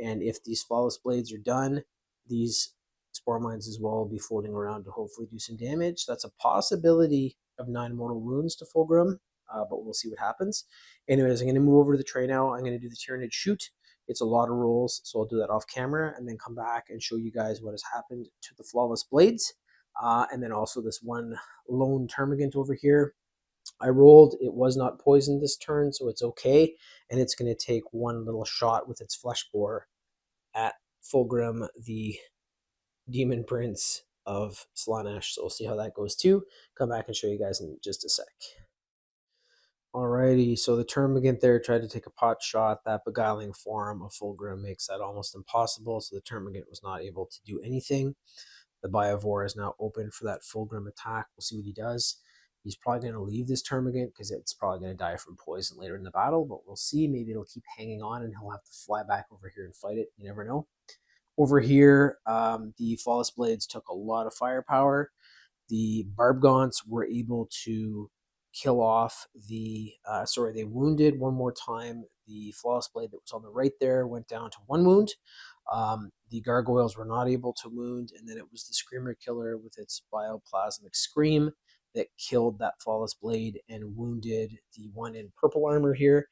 And if these Flawless Blades are done, these Spore Mines as well will be floating around to hopefully do some damage. That's a possibility of 9 mortal wounds to Fulgrim, but we'll see what happens. Anyways, I'm going to move over to the tray now. I'm going to do the Tyranid shoot. It's a lot of rolls, so I'll do that off camera and then come back and show you guys what has happened to the Flawless Blades. And then also this one lone Termagant over here. I rolled, it was not poisoned this turn, so it's okay. And it's going to take one little shot with its flesh bore at Fulgrim, the Demon Prince of Slaanesh. So we'll see how that goes too. Come back and show you guys in just a sec. Alrighty, so the Termagant there tried to take a pot shot. That beguiling form of Fulgrim makes that almost impossible, so the Termagant was not able to do anything. The Biovore is now open for that Fulgrim attack. We'll see what he does. He's probably going to leave this termagant because it's probably going to die from poison later in the battle, but we'll see. Maybe it'll keep hanging on and he'll have to fly back over here and fight it. You never know. Over here, the Flawless Blades took a lot of firepower. The Barbgaunts were able to kill off the, they wounded one more time. The Flawless Blade that was on the right there went down to 1 wound. The Gargoyles were not able to wound, and then it was the Screamer Killer with its Bioplasmic Scream that killed that Flawless Blade and wounded the one in purple armor here.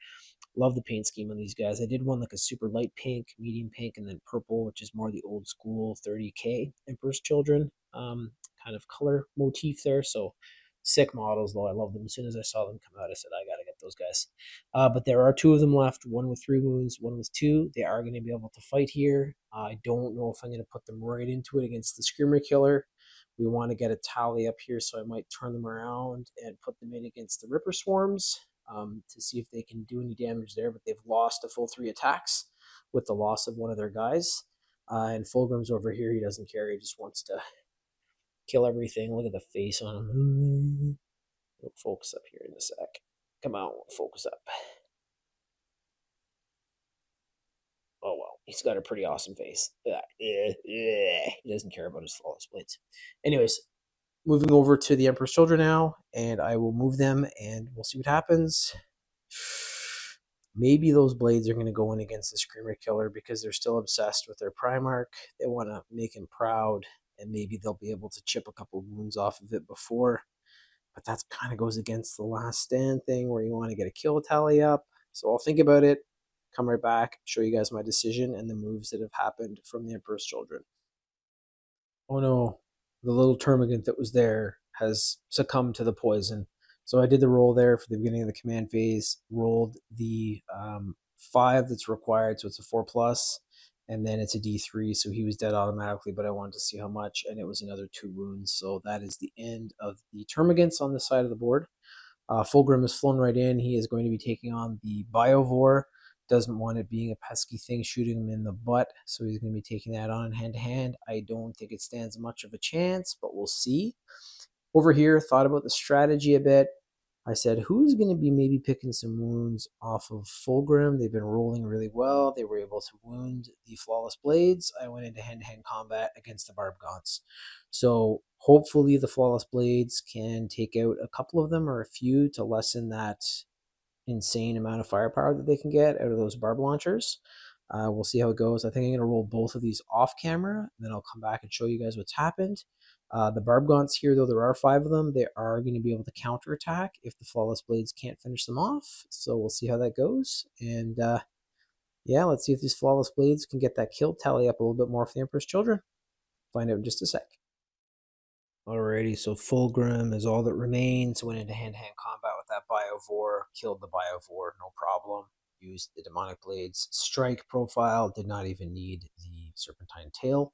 Love the paint scheme on these guys. I did one like a super light pink, medium pink, and then purple, which is more the old school 30K Emperor's Children kind of color motif there. So sick models, though. I love them. As soon as I saw them come out, I said, I got to get those guys. But there are 2 of them left, one with 3 wounds, one with 2. They are going to be able to fight here. I don't know if I'm going to put them right into it against the Screamer Killer. We want to get a tally up here, so I might turn them around and put them in against the Ripper Swarms to see if they can do any damage there. But they've lost a full 3 attacks with the loss of one of their guys. And Fulgrim's over here. He doesn't care. He just wants to kill everything. Look at the face on him. We'll focus up here in a sec. Come on, focus up. Oh, well, he's got a pretty awesome face. He doesn't care about his Flawless Blades. Anyways, moving over to the Emperor's Children now, and I will move them, and we'll see what happens. Maybe those blades are going to go in against the Screamer Killer because they're still obsessed with their Primarch. They want to make him proud, and maybe they'll be able to chip a couple wounds off of it before. But that kind of goes against the last stand thing where you want to get a kill tally up. So I'll think about it, come right back, show you guys my decision and the moves that have happened from the Emperor's Children. Oh no, the little termagant that was there has succumbed to the poison. So I did the roll there for the beginning of the command phase, rolled the 5 that's required, so it's a 4+, and then it's a D3, so he was dead automatically, but I wanted to see how much, and it was another 2 wounds. So that is the end of the termagants on this side of the board. Fulgrim has flown right in. He is going to be taking on the Biovore. Doesn't want it being a pesky thing shooting him in the butt, so he's going to be taking that on hand-to-hand. I don't think it stands much of a chance, but we'll see. Over here, thought about the strategy a bit. I said, who's going to be maybe picking some wounds off of Fulgrim? They've been rolling really well. They were able to wound the Flawless Blades. I went into hand-to-hand combat against the Barbgaunts. So hopefully the Flawless Blades can take out a couple of them or a few to lessen that insane amount of firepower that they can get out of those barb launchers. We'll see how it goes. I think I'm going to roll both of these off camera, and then I'll come back and show you guys what's happened. The Barbgaunts here, though there are 5 of them, they are going to be able to counterattack if the Flawless Blades can't finish them off. So we'll see how that goes. And yeah, let's see if these Flawless Blades can get that kill tally up a little bit more for the Emperor's Children. Find out in just a sec. Alrighty, so Fulgrim is all that remains. Went into hand-to-hand combat with that Biovore, killed the Biovore, no problem. Used the Demonic Blades strike profile, did not even need the Serpentine Tail.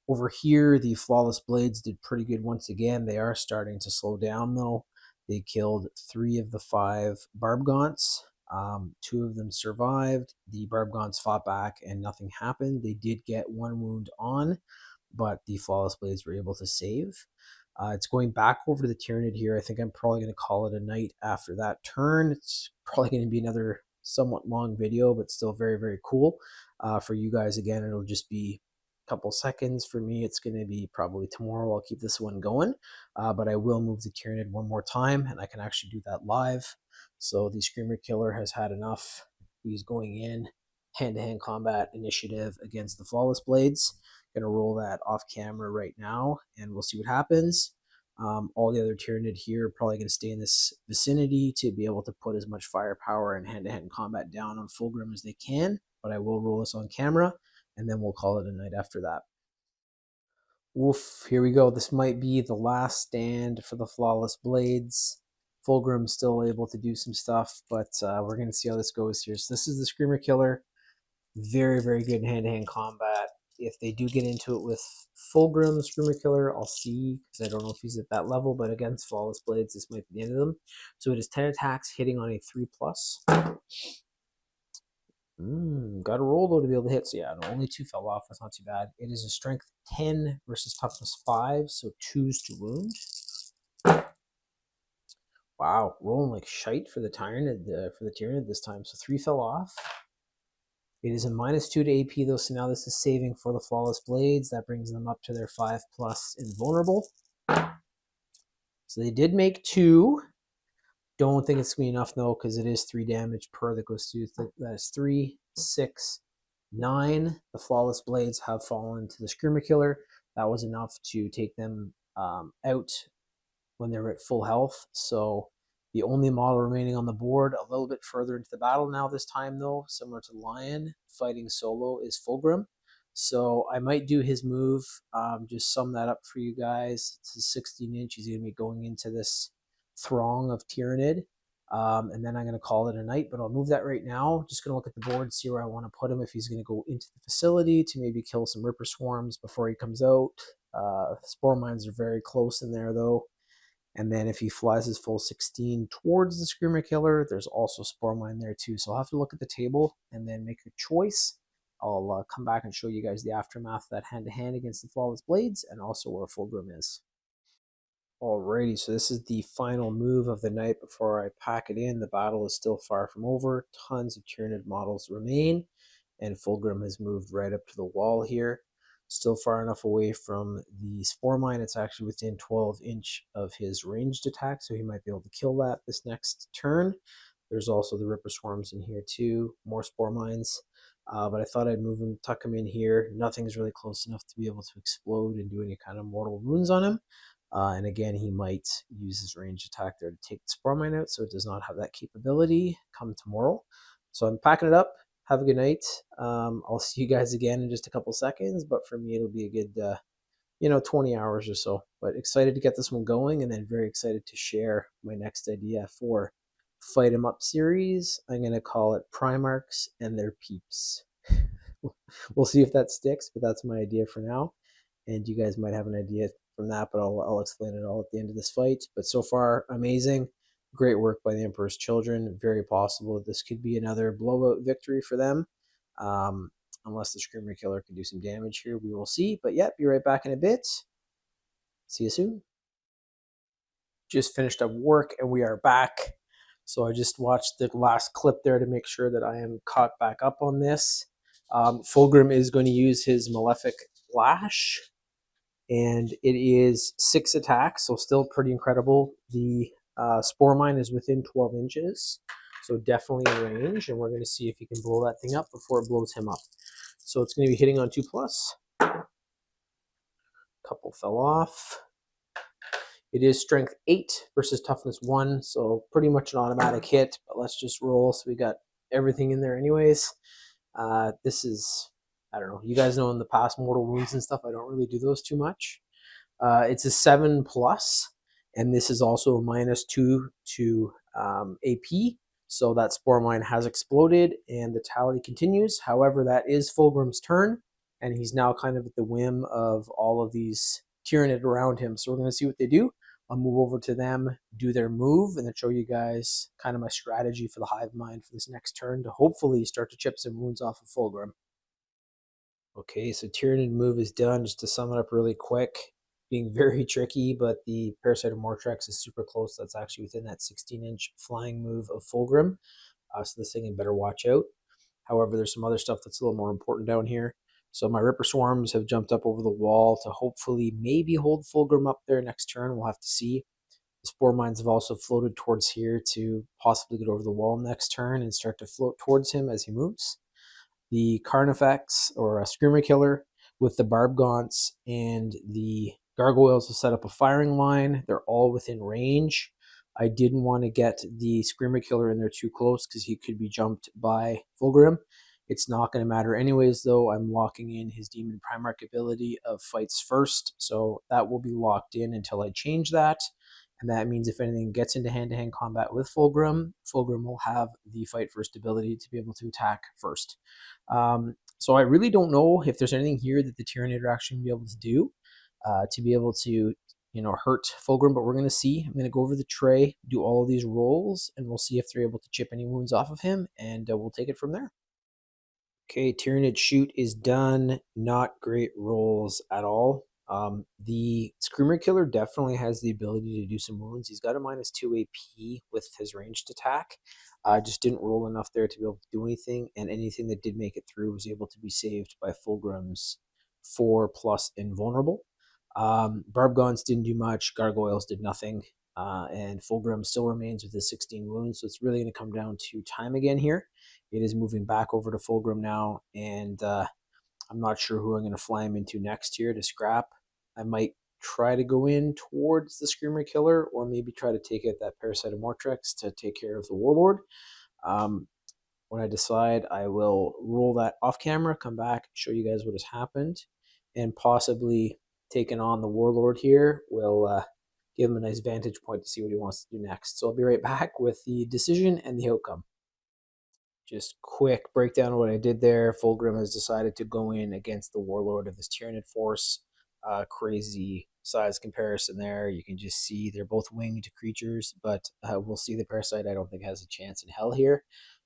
Over here, the Flawless Blades did pretty good once again. They are starting to slow down, though. They killed 3 of the 5 Barbgaunts. 2 of them survived. The Barbgaunts fought back, and nothing happened. They did get 1 wound on, but the Flawless Blades were able to save. It's going back over to the Tyranid here. I think I'm probably going to call it a night after that turn. It's probably going to be another somewhat long video, but still very, very cool. For you guys, again, it'll just be couple seconds. For me, it's going to be probably tomorrow. I'll keep this one going, but I will move the Tyranid one more time, and I can actually do that live. So the Screamer Killer has had enough. He's going in hand-to-hand combat initiative against the Flawless Blades. Going to roll that off camera right now, and we'll see what happens. All the other Tyranid here are probably going to stay in this vicinity to be able to put as much firepower and hand-to-hand combat down on Fulgrim as they can, but I will roll this on camera, and then we'll call it a night after that. Woof, here we go. This might be the last stand for the Flawless Blades. Fulgrim's still able to do some stuff, but we're going to see how this goes here. So this is the Screamer Killer. Very, very good in hand-to-hand combat. If they do get into it with Fulgrim, the Screamer Killer, I'll see, because I don't know if he's at that level, but against Flawless Blades, this might be the end of them. So it is 10 attacks, hitting on a 3+. Got a roll, though, to be able to hit. So yeah, no, only 2 fell off. That's not too bad. It is a strength 10 versus toughness 5, so 2s to wound. Wow, rolling like shite for the Tyranid this time. So 3 fell off. It is a -2 to AP though, so now this is saving for the Flawless Blades. That brings them up to their 5+ invulnerable. So they did make 2. Don't think it's going to be enough though, because it is 3 damage per that goes through. That is 3, 6, 9. The Flawless Blades have fallen to the Screamer Killer. That was enough to take them out when they were at full health. So the only model remaining on the board, a little bit further into the battle now this time though, similar to Lion, fighting solo, is Fulgrim. So I might do his move, just sum that up for you guys. It's a 16 inch. He's going to be going into this throng of Tyranid. And then I'm going to call it a night, but I'll move that right now. Just going to look at the board and see where I want to put him. If he's going to go into the facility to maybe kill some Ripper Swarms before he comes out. Spore Mines are very close in there though. And then if he flies his full 16 towards the Screamer Killer, there's also Spore Mine there too. So I'll have to look at the table and then make a choice. I'll come back and show you guys the aftermath of that hand-to-hand against the Flawless Blades and also where Fulgrim is. Alrighty, so this is the final move of the night before I pack it in. The battle is still far from over. Tons of Tyranid models remain, and Fulgrim has moved right up to the wall here. Still far enough away from the Spore Mine. It's actually within 12 inch of his ranged attack, so he might be able to kill that this next turn. There's also the Ripper Swarms in here too, more Spore Mines. But I thought I'd move him, tuck him in here. Nothing's really close enough to be able to explode and do any kind of mortal wounds on him. And again, he might use his ranged attack there to take the Spore Mine out, so it does not have that capability come tomorrow. So I'm packing it up. Have a good night. I'll see you guys again in just a couple seconds, but for me, it'll be a good, 20 hours or so. But excited to get this one going, and then very excited to share my next idea for Fight 'em Up series. I'm going to call it Primarchs and Their Peeps. We'll see if that sticks, but that's my idea for now. And you guys might have an idea from that, but I'll explain it all at the end of this fight. But so far, amazing. Great work by the Emperor's Children. Very possible that this could be another blowout victory for them. Unless the Screamer Killer can do some damage here. We will see. But yeah, be right back in a bit. See you soon. Just finished up work and we are back. So I just watched the last clip there to make sure that I am caught back up on this. Fulgrim is going to use his Malefic Lash. And it is 6 attacks, so still pretty incredible. The Spore Mine is within 12 inches, so definitely in range, and we're going to see if he can blow that thing up before it blows him up. So it's going to be hitting on 2+. Couple fell off. It is strength 8 versus toughness 1, so pretty much an automatic hit, but let's just roll. So we got everything in there anyways. This is, I don't know, you guys know in the past mortal wounds and stuff, I don't really do those too much. It's a 7+, and this is also a -2 to AP, so that Spore Mine has exploded, and the tally continues. However, that is Fulgrim's turn, and he's now kind of at the whim of all of these Tyranid around him. So we're going to see what they do. I'll move over to them, do their move, and then show you guys kind of my strategy for the Hive Mind for this next turn to hopefully start to chip some wounds off of Fulgrim. Okay, so Tyranid move is done. Just to sum it up really quick, being very tricky, but the Parasite of Mortrex is super close. That's actually within that 16-inch flying move of Fulgrim. So this thing you better watch out. However, there's some other stuff that's a little more important down here. So my Ripper Swarms have jumped up over the wall to hopefully maybe hold Fulgrim up there next turn. We'll have to see. The Spore Mines have also floated towards here to possibly get over the wall next turn and start to float towards him as he moves. The Carnifex, or a Screamer Killer, with the Barb Gaunts and the Gargoyles will set up a firing line. They're all within range. I didn't want to get the Screamer Killer in there too close because he could be jumped by Fulgrim. It's not going to matter anyways, though. I'm locking in his Demon Primarch ability of Fights First, so that will be locked in until I change that. And that means if anything gets into hand-to-hand combat with Fulgrim, Fulgrim will have the Fight First ability to be able to attack first. So I really don't know if there's anything here that the Tyranid are actually going to be able to do to be able to, hurt Fulgrim, but we're going to see. I'm going to go over the tray, do all of these rolls, and we'll see if they're able to chip any wounds off of him, and we'll take it from there. Okay, Tyranid shoot is done. Not great rolls at all. The Screamer Killer definitely has the ability to do some wounds. He's got a -2 AP with his ranged attack. Just didn't roll enough there to be able to do anything, and anything that did make it through was able to be saved by Fulgrim's 4+ invulnerable. Barbgons didn't do much. Gargoyles did nothing. And Fulgrim still remains with his 16 wounds, so it's really going to come down to time again here. It is moving back over to Fulgrim now, and I'm not sure who I'm going to fly him into next here to scrap. I might try to go in towards the Screamer Killer, or maybe try to take out that Parasite of Mortrex to take care of the Warlord. When I decide, I will roll that off camera, come back, show you guys what has happened, and possibly taking on the Warlord here will give him a nice vantage point to see what he wants to do next. So I'll be right back with the decision and the outcome. Just quick breakdown of what I did there. Fulgrim has decided to go in against the Warlord of this Tyranid force. Crazy size comparison there. You can just see they're both winged creatures, but we'll see the Parasite I don't think has a chance in hell here.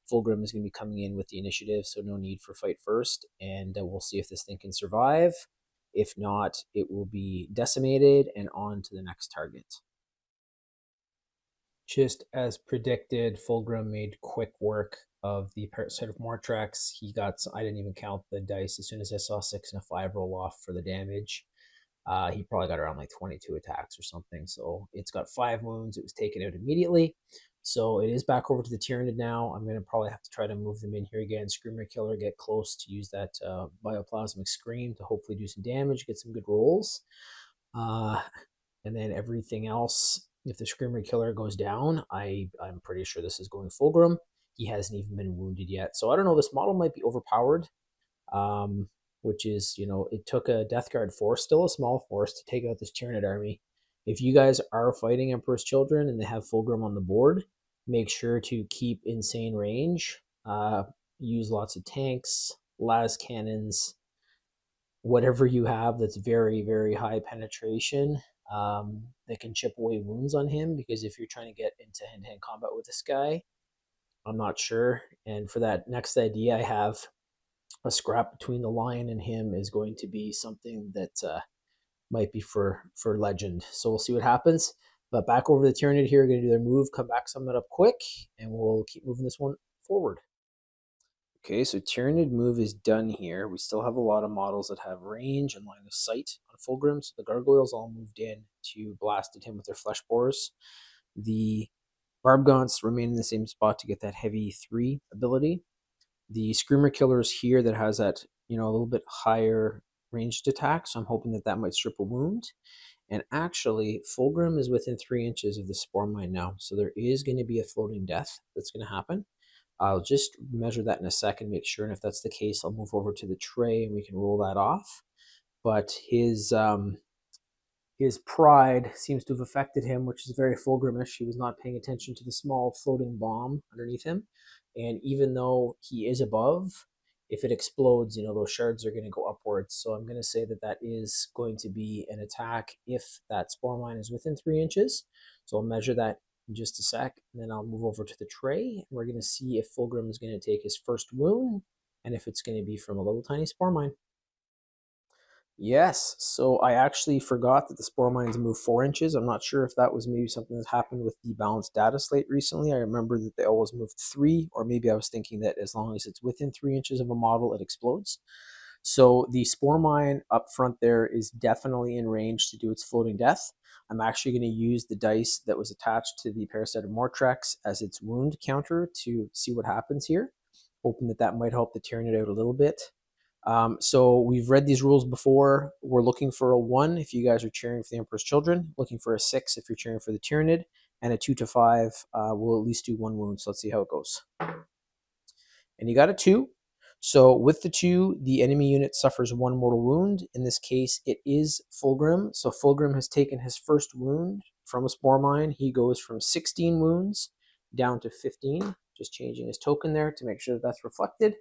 Fulgrim is going to be coming in with the initiative, so no need for fight first, and we'll see if this thing can survive. If not, it will be decimated and on to the next target. Just as predicted, Fulgrim made quick work of the Parasite of Mortrex. He got, I didn't even count the dice. As soon as I saw 6 and a 5 roll off for the damage, he probably got around like 22 attacks or something. So it's got 5 wounds. It was taken out immediately. So it is back over to the Tyranid now. I'm going to probably have to try to move them in here again. Screamer Killer, get close to use that Bioplasmic Scream to hopefully do some damage, get some good rolls. And then everything else, if the Screamer Killer goes down, I'm pretty sure this is going Fulgrim. He hasn't even been wounded yet. So I don't know, this model might be overpowered, which is, you know, it took a Death Guard force, still a small force, to take out this Tyranid army. If you guys are fighting Emperor's Children and they have Fulgrim on the board, make sure to keep insane range. Use lots of tanks, las cannons, whatever you have that's very, very high penetration that can chip away wounds on him, because if you're trying to get into hand-to-hand combat with this guy, I'm not sure. And for that next idea I have, a scrap between the Lion and him is going to be something that might be for legend. So we'll see what happens. But back over the Tyranid here, going to do their move, come back, sum it up quick, and we'll keep moving this one forward. Okay, so Tyranid move is done here. We still have a lot of models that have range and line of sight on Fulgrim, so the Gargoyles all moved in to blast at him with their flesh borers. The Barbgaunts remain in the same spot to get that heavy 3 ability. The Screamer Killer is here that has that, you know, a little bit higher ranged attack, so I'm hoping that that might strip a wound. And actually, Fulgrim is within 3 inches of the Spore Mine now, so there is going to be a floating death that's going to happen. I'll just measure that in a second, make sure, and if that's the case, I'll move over to the tray and we can roll that off. But his pride seems to have affected him, which is very Fulgrimish. He was not paying attention to the small floating bomb underneath him, and even though he is above, if it explodes, you know, those shards are going to go upwards. So I'm going to say that that is going to be an attack if that Spore Mine is within 3 inches. So I'll measure that in just a sec, and then I'll move over to the tray, and we're going to see if Fulgrim is going to take his first wound, and if it's going to be from a little tiny Spore Mine. Yes, so I actually forgot that the Spore Mines move 4 inches. I'm not sure if that was maybe something that happened with the balanced data slate recently. I remember that they always moved 3, or maybe I was thinking that as long as it's within 3 inches of a model, it explodes. So the Spore Mine up front there is definitely in range to do its floating death. I'm actually going to use the dice that was attached to the Parasite of Mortrex as its wound counter to see what happens here, hoping that that might help the Tyranid out a little bit. So we've read these rules before. We're looking for a 1 if you guys are cheering for the Emperor's Children, looking for a 6 if you're cheering for the Tyranid, and a 2 to 5 will at least do 1 wound. So let's see how it goes. And you got a 2. So with the 2, the enemy unit suffers 1 mortal wound. In this case, it is Fulgrim. So Fulgrim has taken his first wound from a Spore Mine. He goes from 16 wounds down to 15, just changing his token there to make sure that that's reflected.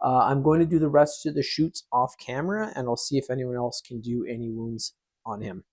I'm going to do the rest of the shoots off camera, and I'll see if anyone else can do any wounds on him.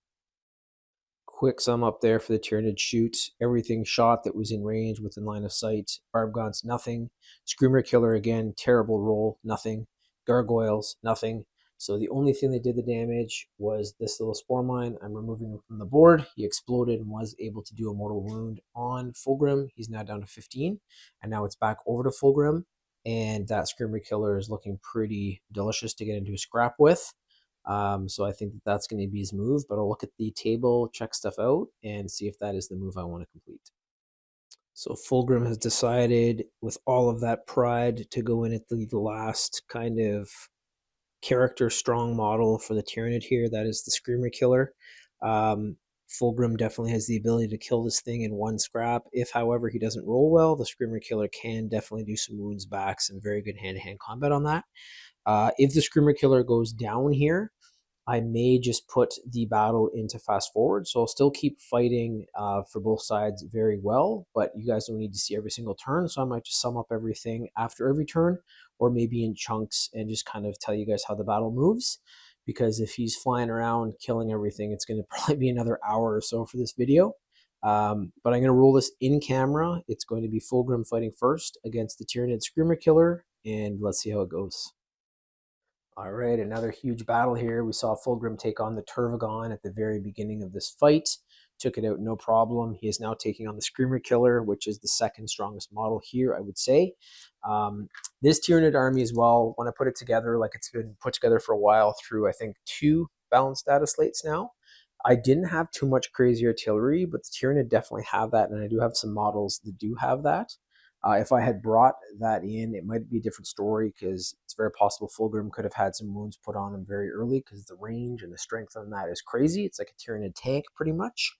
Quick sum up there for the Tyranid shoot. Everything shot that was in range within line of sight. Barbgaunts, nothing. Screamer Killer, again, terrible roll, nothing. Gargoyles, nothing. So the only thing that did the damage was this little spore mine. I'm removing him from the board. He exploded and was able to do a mortal wound on Fulgrim. He's now down to 15, and now it's back over to Fulgrim, and that Screamer Killer is looking pretty delicious to get into a scrap with. So I think that that's going to be his move, but I'll look at the table, check stuff out, and see if that is the move I want to complete. So Fulgrim has decided, with all of that pride, to go in at the last kind of character strong model for the Tyranid here. That is the Screamer Killer. Fulgrim definitely has the ability to kill this thing in one scrap. If, however, he doesn't roll well, the Screamer Killer can definitely do some wounds back, some very good hand-to-hand combat on that. If the Screamer Killer goes down here, I may just put the battle into fast forward. So I'll still keep fighting for both sides very well, but you guys don't need to see every single turn. So I might just sum up everything after every turn, or maybe in chunks, and just kind of tell you guys how the battle moves. Because if he's flying around killing everything, it's going to probably be another hour or so for this video. But I'm going to roll this in camera. It's going to be Fulgrim fighting first against the Tyranid Screamer Killer, and let's see how it goes. All right, another huge battle here. We saw Fulgrim take on the Tervagon at the very beginning of this fight. Took it out no problem. He is now taking on the Screamer Killer, which is the second strongest model here, I would say. This Tyranid army as well, when I put it together, like it's been put together for a while through, I think, 2 balanced data slates now. I didn't have too much crazy artillery, but the Tyranid definitely have that, and I do have some models that do have that. If I had brought that in, it might be a different story, because it's very possible Fulgrim could have had some wounds put on him very early, because the range and the strength on that is crazy. It's like a Tyranid tank pretty much.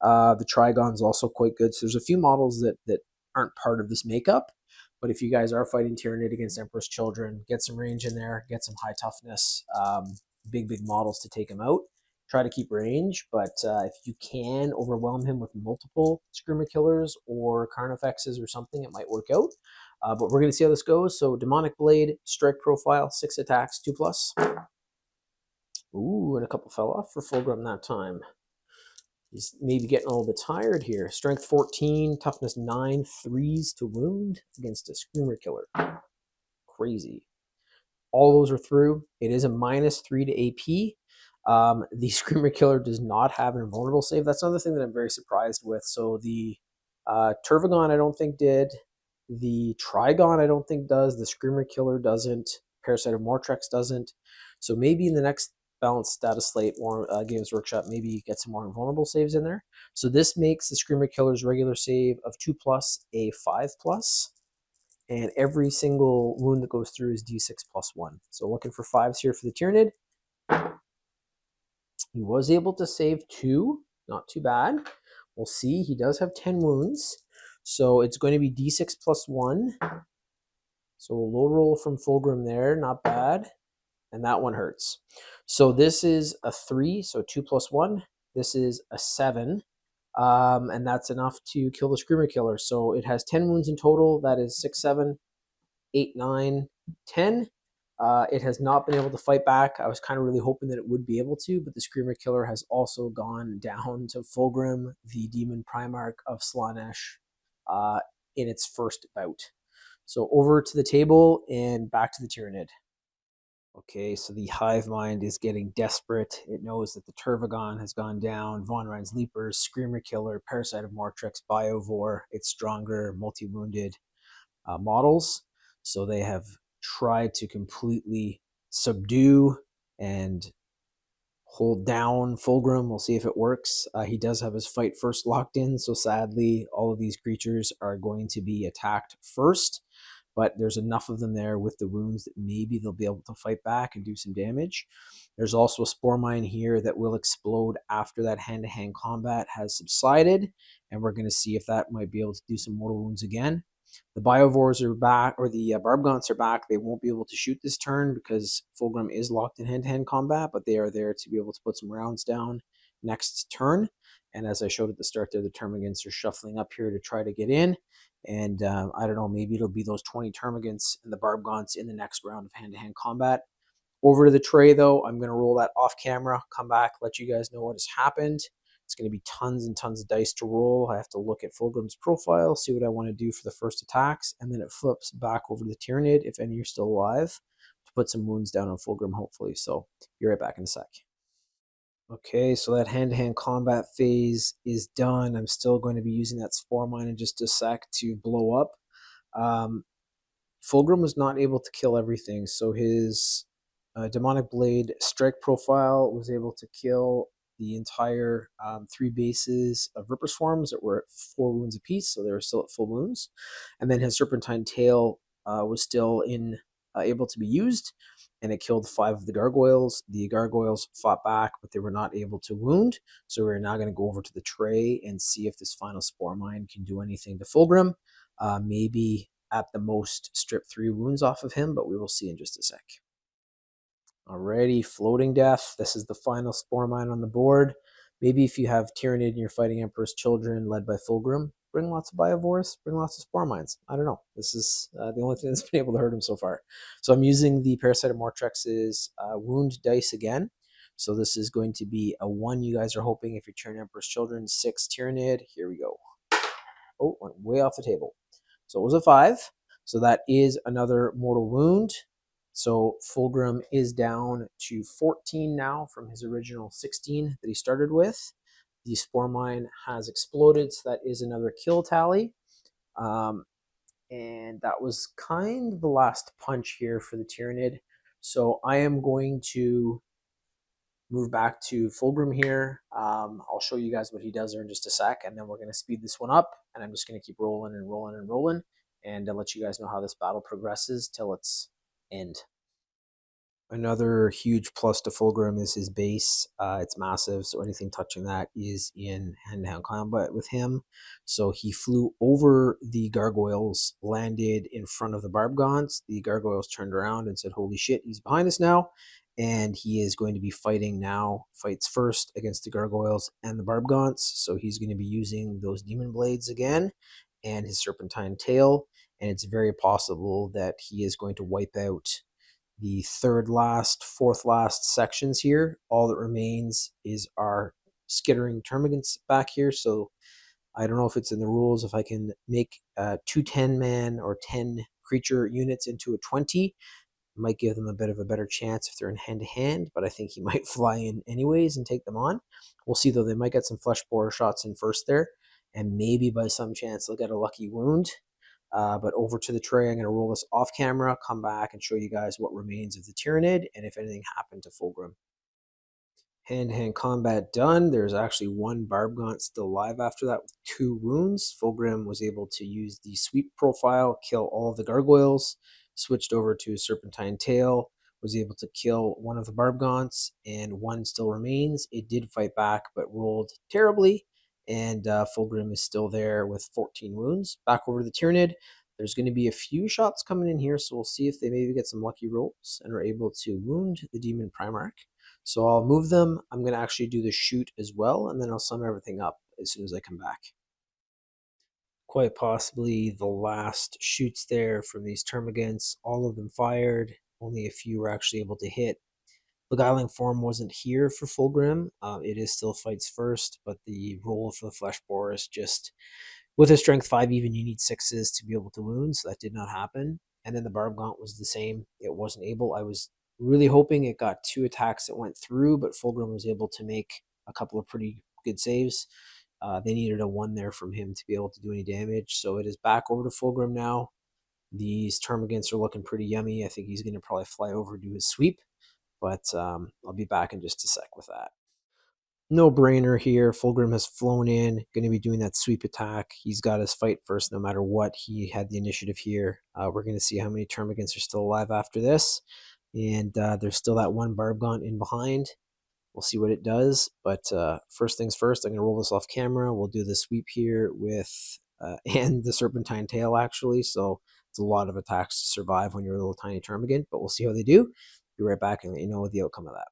The Trigon's also quite good. So there's a few models that aren't part of this makeup. But if you guys are fighting Tyranid against Emperor's Children, get some range in there, get some high toughness, big models to take him out. Try to keep range, but if you can overwhelm him with multiple Screamer Killers or Carnifexes or something, it might work out. But we're going to see how this goes. So Demonic Blade, strike profile, 6 attacks, 2+. Ooh, and a couple fell off for Fulgrim that time. He's maybe getting a little bit tired here. Strength 14, toughness 9, 3s to wound against a Screamer Killer. Crazy. All those are through. It is a -3 to AP. The Screamer Killer does not have an invulnerable save. That's another thing that I'm very surprised with. So the Tervagon I don't think did. The Trigon I don't think does. The Screamer Killer doesn't. Parasite of Mortrex doesn't. So maybe in the next balanced status slate or Games Workshop, maybe get some more invulnerable saves in there. So this makes the Screamer Killer's regular save of 2+ a 5+. And every single wound that goes through is d6+1. So looking for 5s here for the Tyranid. He was able to save 2, not too bad. We'll see, he does have 10 wounds. So it's going to be d6+1. So a low roll from Fulgrim there, not bad. And that one hurts. So this is a 3, so 2+1. This is a 7. And that's enough to kill the Screamer Killer. So it has 10 wounds in total. That is 6, 7, 8, 9, 10. It has not been able to fight back. I was kind of really hoping that it would be able to, but the Screamer Killer has also gone down to Fulgrim, the Demon Primarch of Slaanesh, in its first bout. So over to the table and back to the Tyranid. Okay, so the Hive Mind is getting desperate. It knows that the Tervagon has gone down, Von Rein's Leapers, Screamer Killer, Parasite of Mortrex, Biovore, its stronger, multi-wounded models. So they have tried to completely subdue and hold down Fulgrim. We'll see if it works. He does have his fight first locked in, so sadly all of these creatures are going to be attacked first. But there's enough of them there with the wounds that maybe they'll be able to fight back and do some damage. There's also a Spore Mine here that will explode after that hand-to-hand combat has subsided, and we're going to see if that might be able to do some mortal wounds again. The Biovores are back, or the Barbgaunts are back. They won't be able to shoot this turn because Fulgrim is locked in hand-to-hand combat, but they are there to be able to put some rounds down next turn. And as I showed at the start there, the Termagants are shuffling up here to try to get in. And I don't know, maybe it'll be those 20 Termagants and the Barbgaunts in the next round of hand-to-hand combat. Over to the tray, though, I'm going to roll that off camera, come back, let you guys know what has happened. It's going to be tons and tons of dice to roll. I have to look at Fulgrim's profile, see what I want to do for the first attacks, and then it flips back over to the Tyranid, if any are still alive, to put some wounds down on Fulgrim, hopefully. So be right back in a sec. Okay, so that hand-to-hand combat phase is done. I'm still going to be using that Spore Mine in just a sec to blow up. Fulgrim was not able to kill everything, so his Demonic Blade strike profile was able to kill the entire 3 bases of Ripper Swarms that were at 4 wounds apiece, so they were still at full wounds. And then his Serpentine Tail was still able to be used, and it killed 5 of the Gargoyles. The Gargoyles fought back, but they were not able to wound, so we're now going to go over to the tray and see if this final Spore Mine can do anything to Fulgrim. Maybe at the most strip 3 wounds off of him, but we will see in just a sec. Alrighty, Floating Death. This is the final Spore Mine on the board. Maybe if you have Tyranid and you're fighting Emperor's Children led by Fulgrim, bring lots of Biovores, bring lots of Spore Mines. I don't know. This is the only thing that's been able to hurt him so far. So I'm using the Parasite of Mortrex's wound dice again. So this is going to be a 1 you guys are hoping if you're Tyranid Emperor's Children, 6 Tyranid. Here we go. Oh, went way off the table. So it was a 5. So that is another mortal wound. So Fulgrim is down to 14 now from his original 16 that he started with. The Spore Mine has exploded, so that is another kill tally. And that was kind of the last punch here for the Tyranid. So I am going to move back to Fulgrim here. I'll show you guys what he does there in just a sec, and then we're going to speed this one up, and I'm just going to keep rolling and rolling and rolling, and I'll let you guys know how this battle progresses till its end. Another huge plus to Fulgrim is his base. It's massive, so anything touching that is in hand-to-hand combat with him. So he flew over the Gargoyles, landed in front of the Barbgaunts. The Gargoyles turned around and said, holy shit, he's behind us now. And he is going to be fighting now, fights first against the Gargoyles and the Barbgaunts. So he's going to be using those Demon Blades again and his Serpentine Tail. And it's very possible that he is going to wipe out the 3rd last, 4th last sections here. All that remains is our skittering termagants back here. So I don't know if it's in the rules, if I can make 2 10-man or 10 creature units into a 20. Might give them a bit of a better chance if they're in hand-to-hand, but I think he might fly in anyways and take them on. We'll see, though. They might get some flesh borer shots in first there, and maybe by some chance they'll get a lucky wound. But over to the tray, I'm going to roll this off camera, come back and show you guys what remains of the Tyranid and if anything happened to Fulgrim. Hand-to-hand combat done. There's actually 1 Barbgaunt still alive after that with 2 wounds. Fulgrim was able to use the sweep profile, kill all of the Gargoyles, switched over to Serpentine Tail, was able to kill 1 of the Barbgaunts, and 1 still remains. It did fight back, but rolled terribly. And Fulgrim is still there with 14 wounds. Back over to the Tyranid. There's going to be a few shots coming in here, so we'll see if they maybe get some lucky rolls and are able to wound the Demon Primarch. So I'll move them. I'm going to actually do the shoot as well, and then I'll sum everything up as soon as I come back. Quite possibly the last shoots there from these termagants. All of them fired. Only a few were actually able to hit. Beguiling Form wasn't here for Fulgrim. It is still fights first, but the roll for the Flesh Borer is just, with a strength 5 even, you need 6s to be able to wound, so that did not happen. And then the Barbgaunt was the same. It wasn't able. I was really hoping it got 2 attacks that went through, but Fulgrim was able to make a couple of pretty good saves. They needed a 1 there from him to be able to do any damage, so it is back over to Fulgrim now. These termagants are looking pretty yummy. I think he's going to probably fly over and do his sweep. But I'll be back in just a sec with that. No brainer here. Fulgrim has flown in, going to be doing that sweep attack. He's got his fight first no matter what. He had the initiative here. We're going to see how many termagants are still alive after this. And there's still that 1 Barbgaunt in behind. We'll see what it does. But first things first, I'm going to roll this off camera. We'll do the sweep here with, and the Serpentine Tail actually. So it's a lot of attacks to survive when you're a little tiny termagant, but we'll see how they do. Be right back and let you know the outcome of that.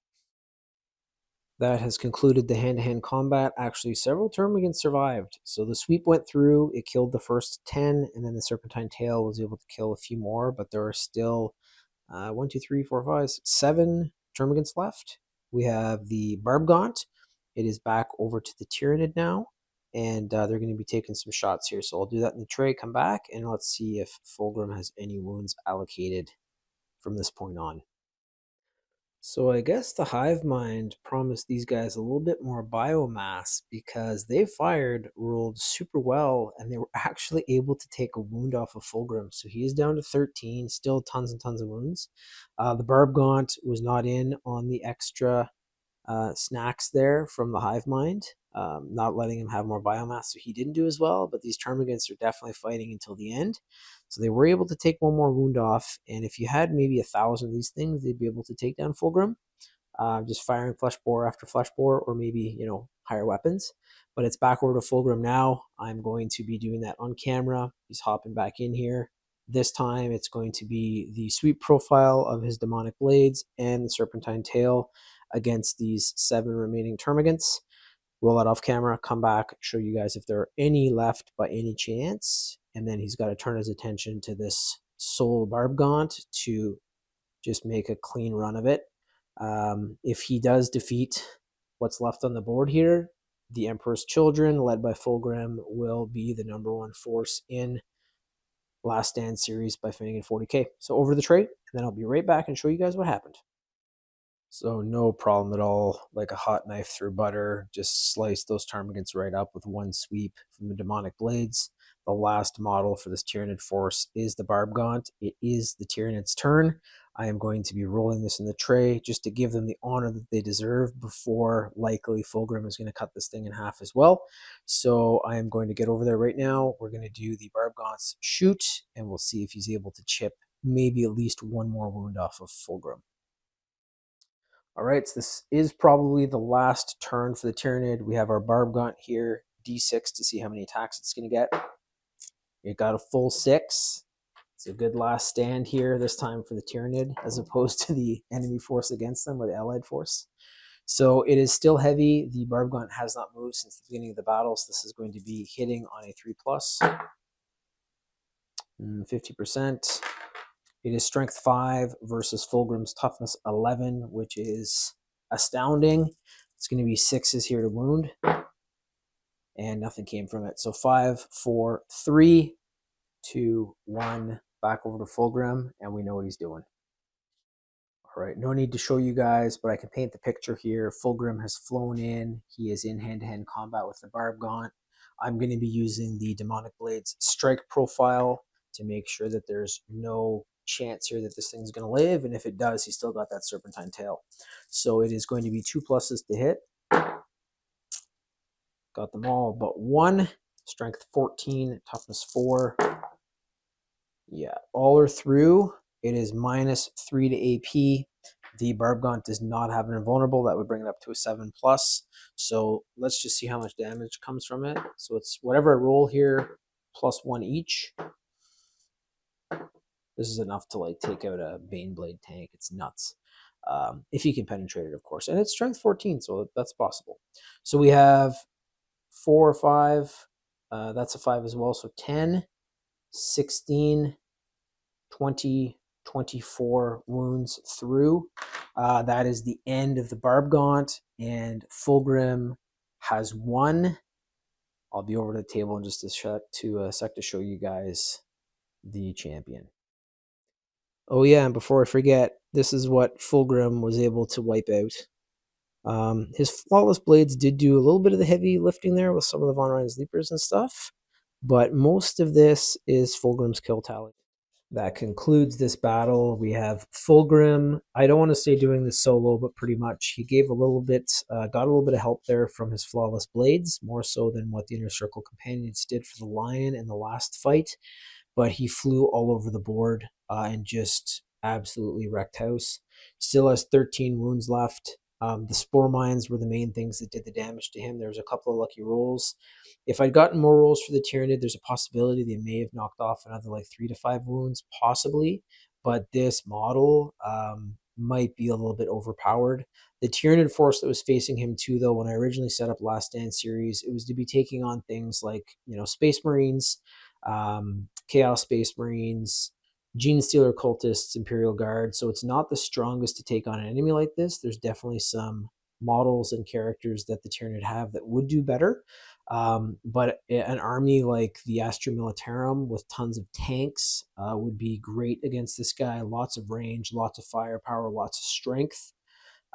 That has concluded the hand-to-hand combat. Actually, several termagants survived. So the sweep went through, it killed the first 10, and then the Serpentine Tail was able to kill a few more, but there are still 1, 2, 3, 4, 5, 6, 7 termagants left. We have the Barbgaunt. It is back over to the Tyranid now, and they're going to be taking some shots here. So I'll do that in the tray, come back, and let's see if Fulgrim has any wounds allocated from this point on. So I guess the hive mind promised these guys a little bit more biomass because they rolled super well, and they were actually able to take a wound off of Fulgrim. So he is down to 13, still tons and tons of wounds. The Barb Gaunt was not in on the extra snacks there from the hive mind, not letting him have more biomass, so he didn't do as well. But these termagants are definitely fighting until the end, so they were able to take one more wound off. And if you had maybe 1,000 of these things, they'd be able to take down Fulgrim, just firing flesh bore after flesh bore, or maybe higher weapons. But it's back over to Fulgrim now. I'm going to be doing that on camera. He's hopping back in here. This time it's going to be the sweep profile of his demonic blades and the serpentine tail against these 7 remaining termagants. Roll that off camera, come back, show you guys if there are any left by any chance. And then he's got to turn his attention to this Soul Barb Gaunt to just make a clean run of it. If he does defeat what's left on the board here, the Emperor's Children, led by Fulgrim, will be the #1 force in Last Stand series by Finnigan 40K. So over the tray, and then I'll be right back and show you guys what happened. So no problem at all, like a hot knife through butter, just slice those termagants right up with one sweep from the demonic blades. The last model for this Tyranid force is the Barb Gaunt. It is the Tyranid's turn. I am going to be rolling this in the tray just to give them the honor that they deserve before likely Fulgrim is going to cut this thing in half as well. So I am going to get over there right now. We're going to do the Barb Gaunt's shoot, and we'll see if he's able to chip maybe at least one more wound off of Fulgrim. All right, so this is probably the last turn for the Tyranid. We have our Barb Gaunt here, D6 to see how many attacks it's going to get. It got a full 6. It's a good last stand here, this time for the Tyranid, as opposed to the enemy force against them, or the allied force. So it is still heavy. The Barb Gaunt has not moved since the beginning of the battle, so this is going to be hitting on a 3+, 50%. It is strength 5 versus Fulgrim's toughness 11, which is astounding. It's going to be 6s here to wound, and nothing came from it. So 5, 4, 3, 2, 1, back over to Fulgrim, and we know what he's doing. All right, no need to show you guys, but I can paint the picture here. Fulgrim has flown in. He is in hand-to-hand combat with the Barb Gaunt. I'm going to be using the Demonic Blades strike profile to make sure that there's no chance here that this thing's going to live, and if it does, he's still got that serpentine tail. So it is going to be 2 pluses to hit. Got them all but 1. Strength 14, toughness 4. Yeah, all are through. It is -3 to AP. The Barb Gaunt does not have an invulnerable. That would bring it up to a 7+. So let's just see how much damage comes from it. So it's whatever I roll here, +1 each. This is enough to like take out a Baneblade tank. It's nuts. If you can penetrate it, of course. And it's strength 14, so that's possible. So we have 4 or 5. That's a 5 as well. So 10, 16, 20, 24 wounds through. That is the end of the Barb Gaunt, and Fulgrim has 1. I'll be over to the table in just a sec to show you guys the champion. Oh yeah, and before I forget, this is what Fulgrim was able to wipe out. His Flawless Blades did do a little bit of the heavy lifting there with some of the Von Ryan's Leapers and stuff, but most of this is Fulgrim's kill tally. That concludes this battle. We have Fulgrim. I don't want to say doing this solo, but pretty much he gave a little bit, got a little bit of help there from his Flawless Blades, more so than what the Inner Circle companions did for the Lion in the last fight. But he flew all over the board and just absolutely wrecked house. Still has 13 wounds left. The Spore Mines were the main things that did the damage to him. There was a couple of lucky rolls. If I'd gotten more rolls for the Tyranid, there's a possibility they may have knocked off another like 3 to 5 wounds, possibly. But this model might be a little bit overpowered. The Tyranid force that was facing him too, though, when I originally set up Last Stand series, it was to be taking on things like, Space Marines, Chaos Space Marines, Gene Stealer Cultists, Imperial Guard. So it's not the strongest to take on an enemy like this. There's definitely some models and characters that the Tyranid have that would do better. But an army like the Astra Militarum with tons of tanks would be great against this guy. Lots of range, lots of firepower, lots of strength.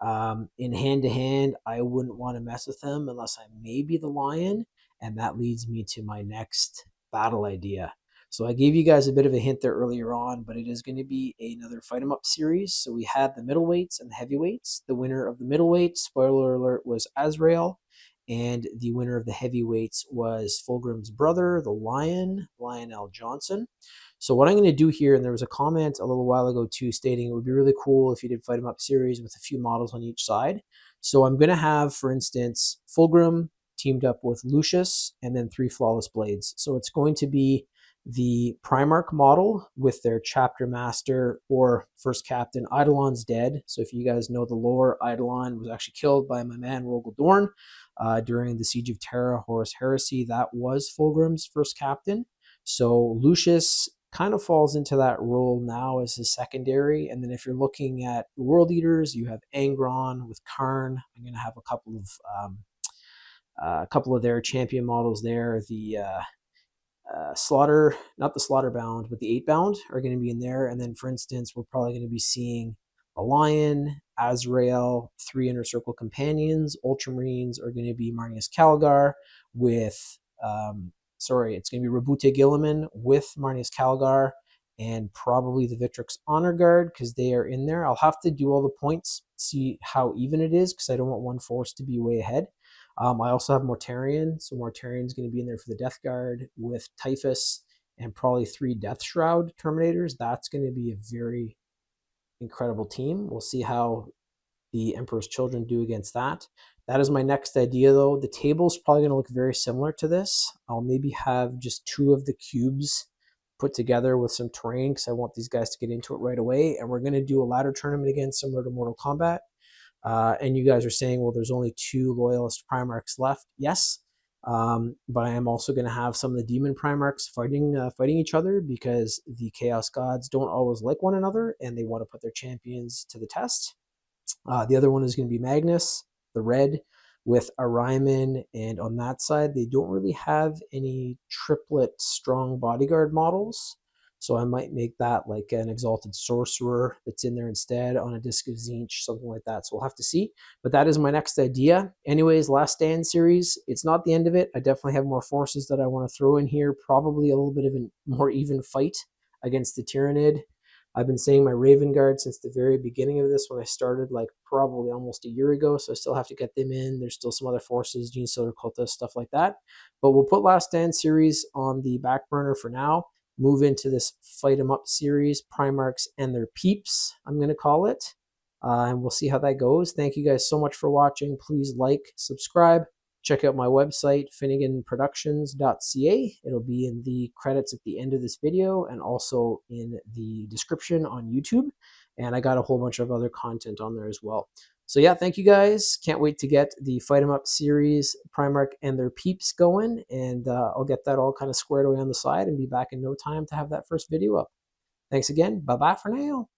In hand-to-hand, I wouldn't want to mess with him unless I may be the lion, and that leads me to my next battle idea. So I gave you guys a bit of a hint there earlier on, but it is going to be another Fight 'em Up series. So we had the middleweights and the heavyweights. The winner of the middleweight, spoiler alert, was Azrael, and the winner of the heavyweights was Fulgrim's brother, the Lion, Lionel Johnson. So what I'm going to do here, and there was a comment a little while ago too stating it would be really cool if you did Fight 'em Up series with a few models on each side. So I'm going to have, for instance, Fulgrim teamed up with Lucius and then 3 Flawless Blades. So it's going to be the Primarch model with their chapter master or first captain. Eidolon's dead. So if you guys know the lore, Eidolon was actually killed by my man Rogel Dorn during the Siege of Terra, Horus Heresy. That was Fulgrim's first captain. So Lucius kind of falls into that role now as his secondary. And then if you're looking at World Eaters, you have Angron with Karn. I'm going to have a couple of their champion models there. The Slaughter, not the Slaughter bound, but the 8 bound are going to be in there. And then, for instance, we're probably going to be seeing a Lion, Azrael, 3 Inner Circle companions. Ultramarines are going to be Marneus Calgar with, it's going to be Rabute Gilliman with Marneus Calgar and probably the Victrix Honor Guard because they are in there. I'll have to do all the points, see how even it is because I don't want one force to be way ahead. I also have Mortarion, so Mortarion's going to be in there for the Death Guard with Typhus and probably 3 Death Shroud Terminators. That's going to be a very incredible team. We'll see how the Emperor's Children do against that. That is my next idea, though. The table's probably going to look very similar to this. I'll maybe have just 2 of the cubes put together with some terrain because I want these guys to get into it right away. And we're going to do a ladder tournament again, similar to Mortal Kombat. And you guys are saying, well, there's only 2 Loyalist Primarchs left. Yes, but I am also going to have some of the Demon Primarchs fighting each other because the Chaos Gods don't always like one another and they want to put their champions to the test. The other one is going to be Magnus, the red, with Ariman, and on that side, they don't really have any triplet strong bodyguard models. So I might make that like an Exalted Sorcerer that's in there instead on a Disc of Tzeentch, something like that. So we'll have to see. But that is my next idea. Anyways, Last Stand series, it's not the end of it. I definitely have more forces that I want to throw in here. Probably a little bit of a more even fight against the Tyranid. I've been saying my Raven Guard since the very beginning of this when I started, like probably almost a year ago, so I still have to get them in. There's still some other forces, Gene Stealer Cultists, stuff like that. But we'll put Last Stand series on the back burner for now. Move into this Fight 'em Up series, Primarchs and their peeps, I'm going to call it. And we'll see how that goes. Thank you guys so much for watching. Please like, subscribe. Check out my website, finniganproductions.ca. It'll be in the credits at the end of this video and also in the description on YouTube. And I got a whole bunch of other content on there as well. So yeah, thank you guys. Can't wait to get the Fight 'em Up series, Primarch and their peeps going. And I'll get that all kind of squared away on the side and be back in no time to have that first video up. Thanks again. Bye-bye for now.